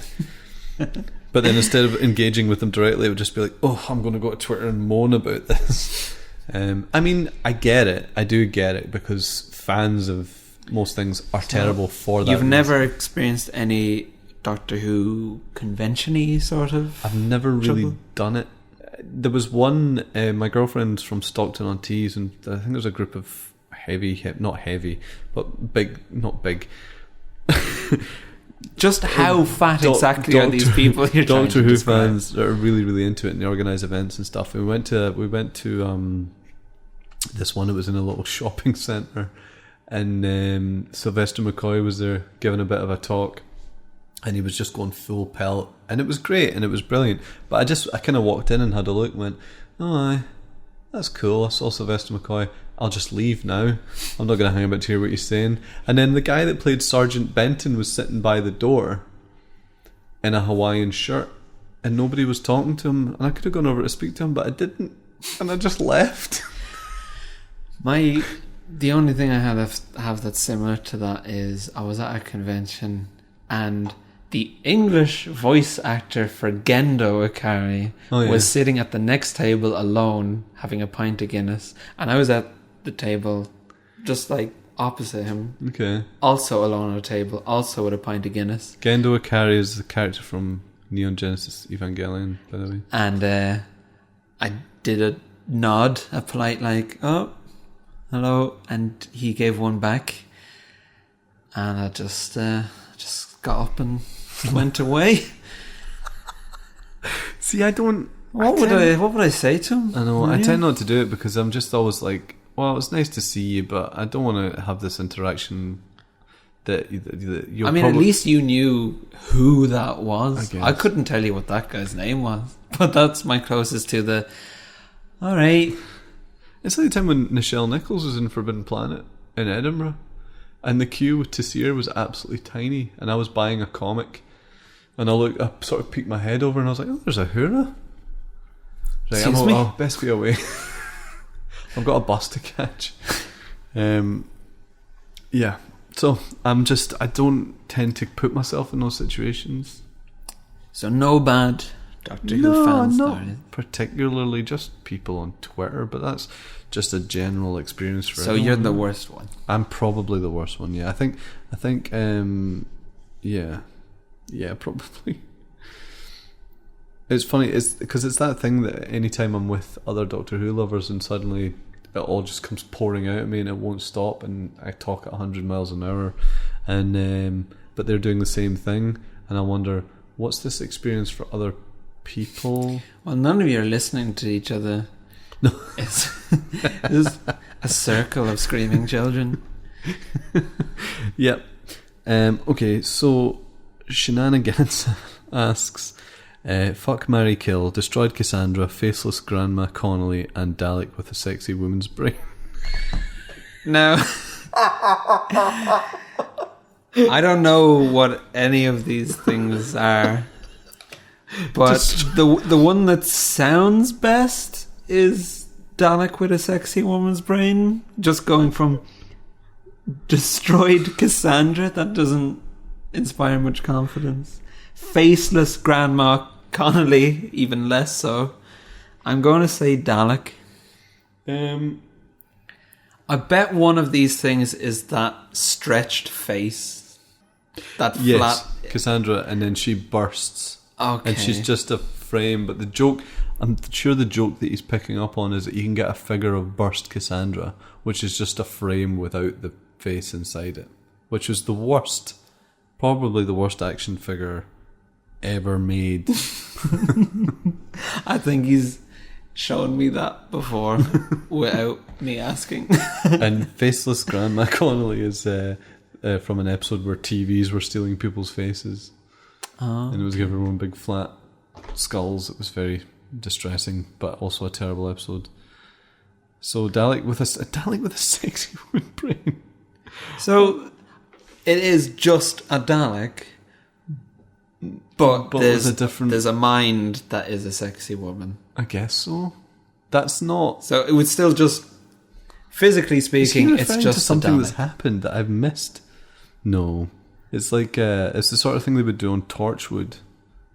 But then instead of engaging with them directly, it would just be like, oh, I'm going to go to Twitter and moan about this. I mean, I get it. I do get it, because fans of most things are terrible for that. You've never experienced any Doctor Who convention-y sort of? I've never really done it. There was one, my girlfriend's from Stockton-on-Tees, and I think there's a group of not heavy, but big, not big. Just how fat exactly are these people you're trying Doctor to Who describe? fans that are really, really into it, and they organise events and stuff. And we went to this one. It was in a little shopping centre, and Sylvester McCoy was there giving a bit of a talk, and he was just going full pelt, and it was great and it was brilliant. But I kind of walked in and had a look and went, oh, aye, that's cool. I saw Sylvester McCoy. I'll just leave now. I'm not going to hang about to hear what he's saying. And then the guy that played Sergeant Benton was sitting by the door in a Hawaiian shirt, and nobody was talking to him. And I could have gone over to speak to him, but I didn't, and I just left. The only thing I have that's similar to that is I was at a convention, and the English voice actor for Gendo Ikari was sitting at the next table alone, having a pint of Guinness, and I was at the table just like opposite him. Okay. Also alone at a table, also with a pint of Guinness. Gendo Ikari is the character from Neon Genesis Evangelion, by the way. And I did a nod, a polite like, oh, hello, and he gave one back, and I just got up and went away. See, I don't. What would I say to him? I know. I tend not to do it because I'm just always like, well, it's nice to see you, but I don't want to have this interaction. That you'll at least you knew who that was. I couldn't tell you what that guy's name was, but that's my closest to the. All right. It's like the time when Nichelle Nichols was in Forbidden Planet in Edinburgh, and the queue to see her was absolutely tiny, and I was buying a comic, and I sort of peeked my head over, and I was like, oh, there's a Hura. Right, Excuse me? Oh, best be away. I've got a bus to catch. Yeah. So I don't tend to put myself in those situations. So no bad Doctor Who fans. No, not particularly. Just people on Twitter, but that's just a general experience for everyone. So you're the worst one. I'm probably the worst one. Yeah, I think. Yeah, probably. It's funny. It's because it's that thing that anytime I'm with other Doctor Who lovers and suddenly it all just comes pouring out at me and it won't stop, and I talk at 100 miles an hour, and but they're doing the same thing, and I wonder, what's this experience for other people? Well, none of you are listening to each other. No. It's a circle of screaming children. Yep. Okay, so Shenanigans asks, fuck, marry, kill, destroyed Cassandra, faceless Grandma Connolly, and Dalek with a sexy woman's brain. Now, I don't know what any of these things are, but the one that sounds best is Dalek with a sexy woman's brain. Just going from destroyed Cassandra, that doesn't inspire much confidence. Faceless Grandma Connolly, even less so. I'm going to say Dalek. I bet one of these things is that stretched face. That flat. Cassandra, and then she bursts. Okay. And she's just a frame, but the joke, I'm sure the joke that he's picking up on is that you can get a figure of burst Cassandra, which is just a frame without the face inside it, which was the worst, probably the worst action figure ever made. I think he's shown me that before without me asking. And faceless Grandma Connolly is from an episode where TVs were stealing people's faces. And it was giving everyone big flat skulls. It was very distressing, but also a terrible episode. So Dalek with a sexy woman brain. So it is just a Dalek, but there's a mind that is a sexy woman. I guess so. That's not. So it would still just, physically speaking, it's just to something a Dalek. that's happened that I've missed. No, it's like it's the sort of thing they would do on Torchwood,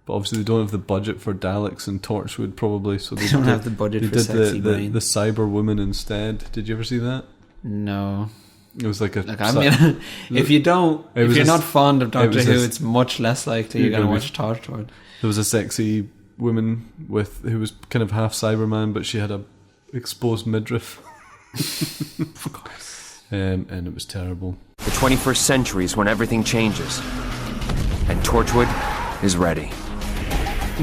but obviously they don't have the budget for Daleks in Torchwood, probably. So they don't have the budget for sexy brain. The cyber woman instead. Did you ever see that? No. It was like a. If you're not fond of Doctor Who, it's much less likely you're going to watch Torchwood. There was a sexy woman who was kind of half Cyberman, but she had a exposed midriff. Of course. And it was terrible. The 21st century is when everything changes, and Torchwood is ready.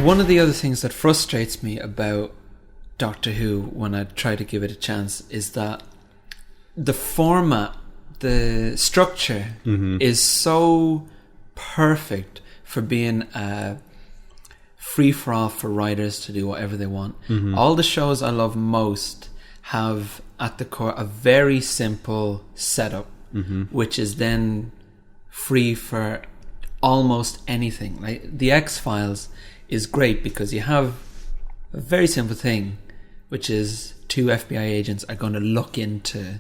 One of the other things that frustrates me about Doctor Who when I try to give it a chance is that the format, the structure is so perfect for being a free-for-all for writers to do whatever they want. All the shows I love most have at the core a very simple setup, which is then free for almost anything. Like the X-Files is great because you have a very simple thing, which is two FBI agents are going to look into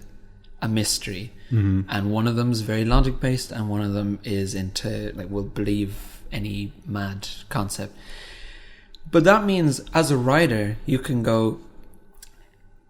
a mystery, and one of them is very logic based and one of them is into will believe any mad concept. But that means as a writer you can go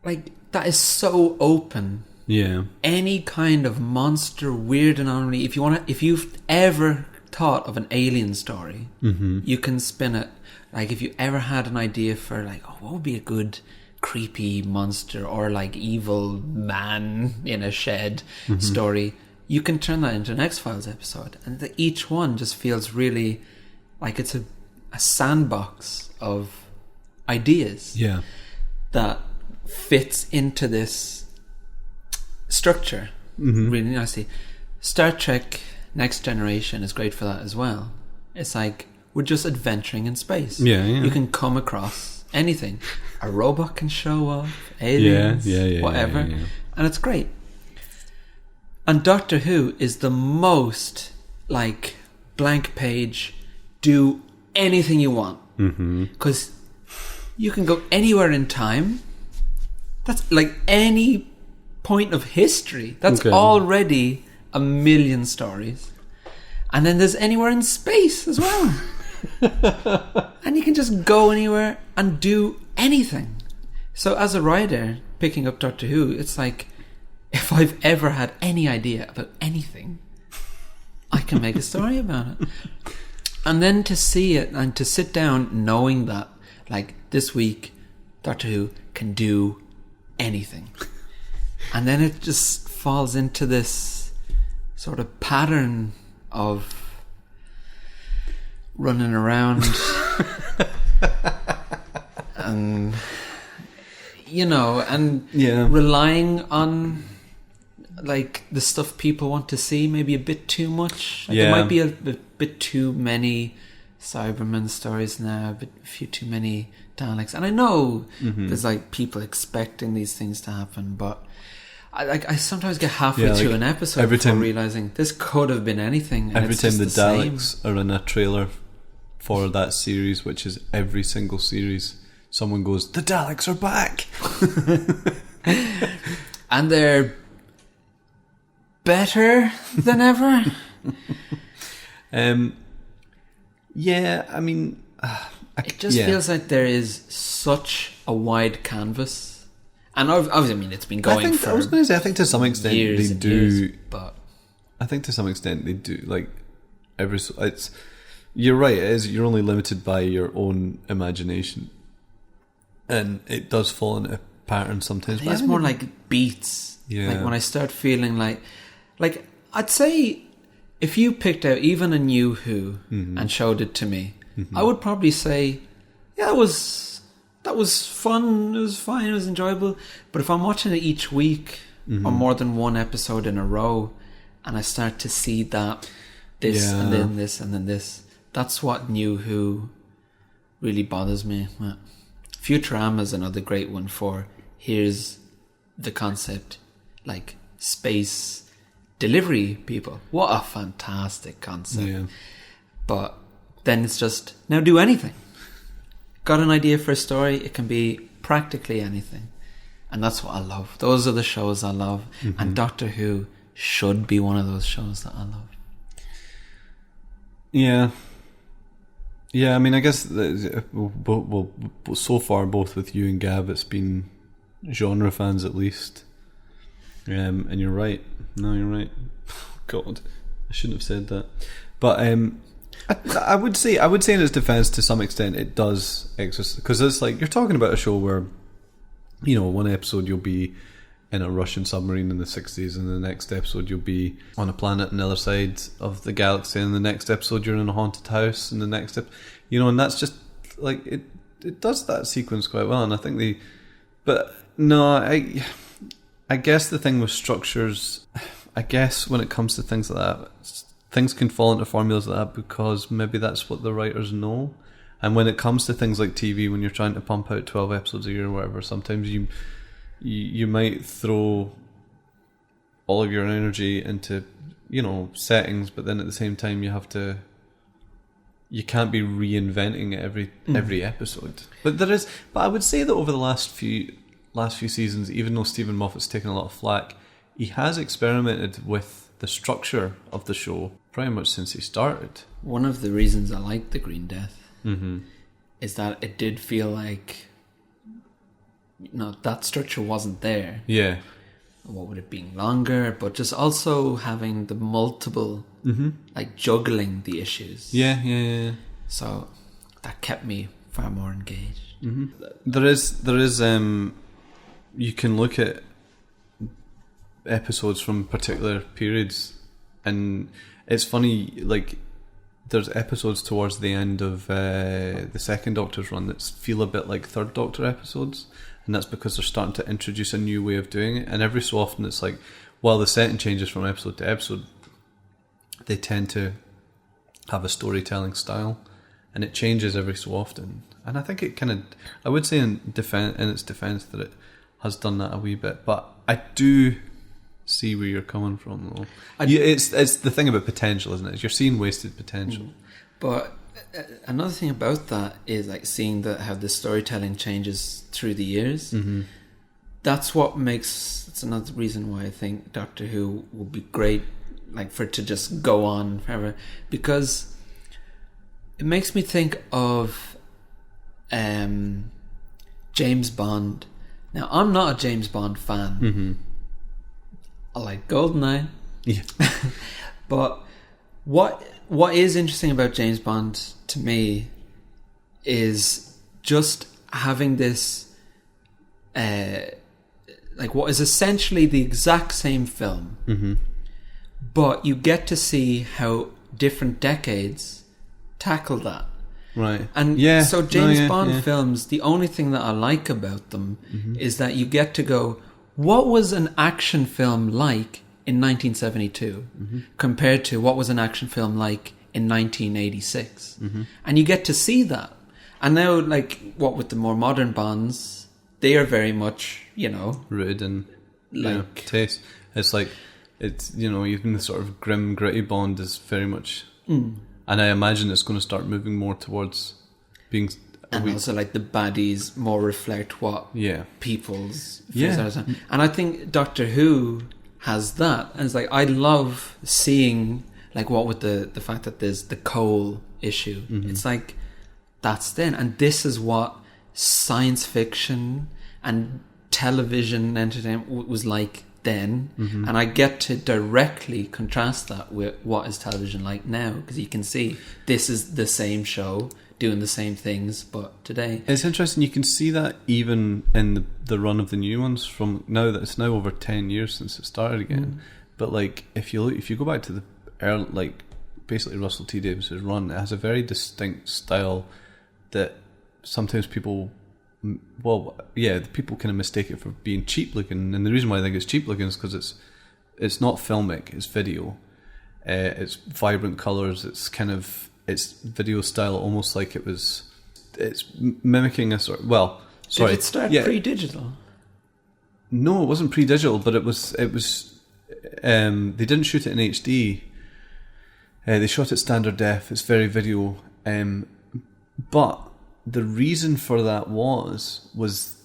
that is so open. Yeah. Any kind of monster, weird anomaly, if you've ever thought of an alien story, you can spin it. Like if you ever had an idea for what would be a good creepy monster or like evil man in a shed story, you can turn that into an X-Files episode, and each one just feels really like it's a sandbox of ideas that fits into this structure really nicely. Star Trek Next Generation is great for that as well. It's like we're just adventuring in space. You can come across anything. A robot can show up, aliens, whatever, and it's great. And Doctor Who is the most like blank page, do anything you want, because you can go anywhere in time. That's like any point of history. That's already a million stories. And then there's anywhere in space as well. And you can just go anywhere and do anything. So as a writer picking up Doctor Who, it's like, if I've ever had any idea about anything, I can make a story about it. And then to see it and to sit down knowing that, like, this week Doctor Who can do anything. And then it just falls into this sort of pattern of running around and, you know, and relying on like the stuff people want to see maybe a bit too much. Like, there might be a bit too many Cybermen stories now, a few too many Daleks, and I know there's like people expecting these things to happen, but I sometimes get halfway through an episode before realizing this could have been anything. And every it's time just the the Daleks same. are in a trailer for that series, which is every single series, someone goes, "The Daleks are back," and they're better than ever. Yeah, I mean, it just feels like there is such a wide canvas, and obviously, I mean, it's been going for. I was going to say, I think to some extent years they and do, years, but I think to some extent they do. Like it's, you're right. It is. You're only limited by your own imagination, and it does fall into patterns sometimes. It's more like beats. Yeah. Like when I start feeling like I'd say, if you picked out even a new Who and showed it to me, I would probably say, yeah, that was fun, it was fine, it was enjoyable. But if I'm watching it each week or more than one episode in a row, and I start to see that this and then this and then this, that's what new Who really bothers me. Futurama is another great one for, here's the concept, like space delivery people. What a fantastic concept. But then it's just, now do anything. Got an idea for a story, it can be practically anything. And that's what I love. Those are the shows I love. And Doctor Who should be one of those shows that I love. Yeah, I mean, I guess so far, both with you and Gab, it's been genre fans at least. And you're right. No, you're right. God, I shouldn't have said that. But I would say in its defense, to some extent, it does exist, because it's like you're talking about a show where, you know, one episode you'll be in a Russian submarine in the 60s, and the next episode you'll be on a planet on the other side of the galaxy, and the next episode you're in a haunted house, and the next you know, and that's just like it does that sequence quite well. And I think but no, I guess the thing with structures, I guess when it comes to things like that, things can fall into formulas like that because maybe that's what the writers know. And when it comes to things like TV, when you're trying to pump out 12 episodes a year or whatever, sometimes you might throw all of your energy into, you know, settings, but then at the same time you can't be reinventing it every episode. But I would say that over the last few seasons, even though Stephen Moffat's taken a lot of flack, he has experimented with the structure of the show pretty much since he started. One of the reasons I like The Green Death is that it did feel like, you know, that structure wasn't there. Yeah. What would it be longer? But just also having the multiple, like juggling the issues. Yeah. So that kept me far more engaged. There is. You can look at episodes from particular periods, and it's funny. Like, there's episodes towards the end of the second Doctor's run that feel a bit like Third Doctor episodes, and that's because they're starting to introduce a new way of doing it. And every so often, it's like, while the setting changes from episode to episode, they tend to have a storytelling style, and it changes every so often. And I think it kind of, I would say in its defense that it has done that a wee bit, but I do see where you're coming from, though. It's the thing about potential, isn't it? You're seeing wasted potential. But another thing about that is like seeing that how the storytelling changes through the years. That's another reason why I think Doctor Who would be great, like, for it to just go on forever, because it makes me think of James Bond. Now, I'm not a James Bond fan. I like GoldenEye. Yeah. But what is interesting about James Bond to me is just having this like what is essentially the exact same film, but you get to see how different decades tackle that. Right. And so James Bond films, the only thing that I like about them is that you get to go, what was an action film like in 1972 compared to what was an action film like in 1986? And you get to see that. And now, like, what with the more modern Bonds, they are very much, rooted in like taste. It's like, it's, even the sort of grim, gritty Bond is very much... And I imagine it's going to start moving more towards being... And also, like, the baddies more reflect what people's fears are. And I think Doctor Who has that. And it's like, I love seeing, like, what with the fact that there's the coal issue. It's like, that's then. And this is what science fiction and television entertainment was like then. And I get to directly contrast that with what is television like now, because you can see this is the same show doing the same things, but today. It's interesting, you can see that even in the run of the new ones from now, that it's now over 10 years since it started again. But like, if you go back to the early, like, basically Russell T Davies's run, it has a very distinct style that sometimes people kind of mistake it for being cheap looking, and the reason why I think it's cheap looking is because it's not filmic, it's video. It's vibrant colours, it's video style, almost like it's mimicking a sort of, Did it start pre-digital? No, it wasn't pre-digital, but it was they didn't shoot it in HD. They shot it standard def. It's very video, but the reason for that was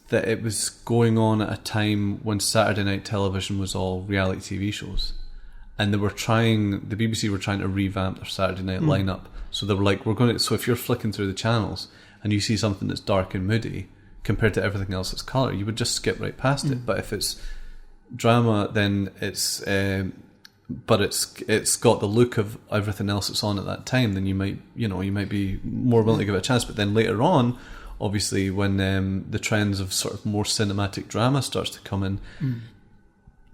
that it was going on at a time when Saturday night television was all reality TV shows, and the BBC were trying to revamp their Saturday night lineup. So they were like, so if you're flicking through the channels and you see something that's dark and moody compared to everything else that's colour, you would just skip right past it. But if it's drama, then it's but it's got the look of everything else that's on at that time, then you might be more willing to give it a chance. But then later on, obviously, when the trends of sort of more cinematic drama starts to come in,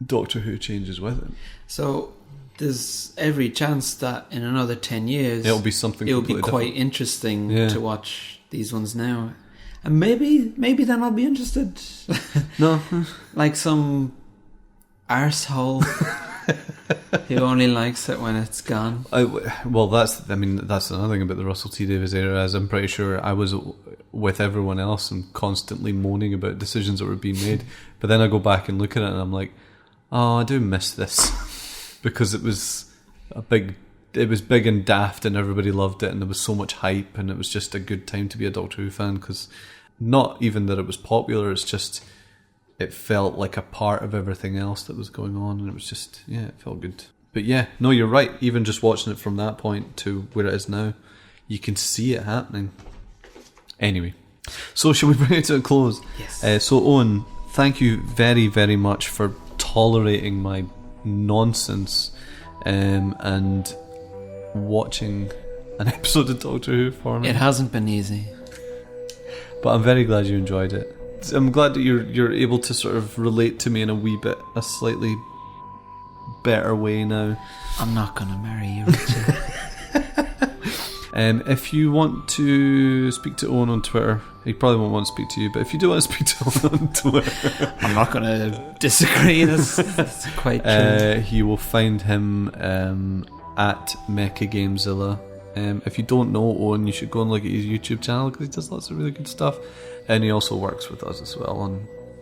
Doctor Who changes with it. So there's every chance that in another 10 years it'll be something. It'll be quite interesting to watch these ones now, and maybe then I'll be interested. No, like some arsehole who only likes it when it's gone. That's another thing about the Russell T Davies era, as I'm pretty sure I was with everyone else and constantly moaning about decisions that were being made. But then I go back and look at it and I'm like, oh, I do miss this. Because it was big and daft and everybody loved it and there was so much hype and it was just a good time to be a Doctor Who fan, because not even that it was popular, it's just it felt like a part of everything else that was going on, and it was just, it felt good. But no, you're right, even just watching it from that point to where it is now, you can see it happening. Anyway, so shall we bring it to a close? Yes. So Owen, thank you very, very much for tolerating my nonsense and watching an episode of Doctor Who for me. It hasn't been easy. But I'm very glad you enjoyed it. I'm glad that you're able to sort of relate to me in a slightly better way now. I'm not going to marry you, Richie. If you want to speak to Owen on Twitter, he probably won't want to speak to you, but if you do want to speak to Owen on Twitter, I'm not going to disagree. That's quite true. You will find him at MechaGamezilla. If you don't know Owen, you should go and look at his YouTube channel because he does lots of really good stuff, and he also works with us as well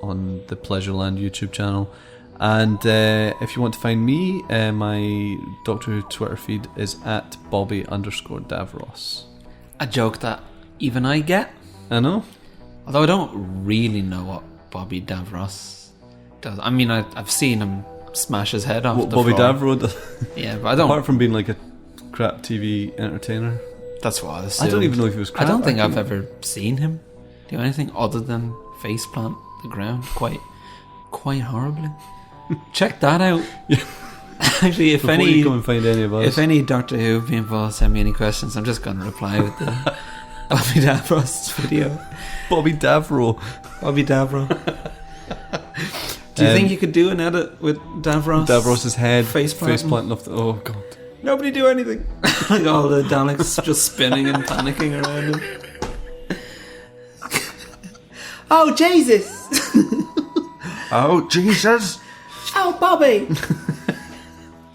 on the Pleasureland YouTube channel. And if you want to find me, my Doctor Who Twitter feed is at Bobby_Davros. A joke that even I get. I know. Although I don't really know what Bobby Davros does. I mean, I've seen him smash his head off the Bobby floor. Davro does. Yeah, but I don't... Apart from being like a crap TV entertainer. That's what I assumed. I don't even know if he was crap. I don't think I've ever seen him do anything other than faceplant the ground quite horribly. Check that out. Yeah. Actually, if Before any you go and find any of us. If any Doctor Who people send me any questions, I'm just going to reply with the Bobby Davros video. Bobby Davro. Do you think you could do an edit with Davros's head faceplanting off the... Oh god. Nobody do anything. Like all the Daleks just spinning and panicking around him. Oh Jesus! Oh Jesus! Oh Bobby!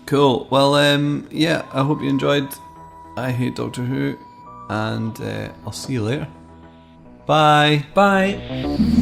Cool. Well, yeah, I hope you enjoyed I Hate Doctor Who, and I'll see you later. Bye. Bye.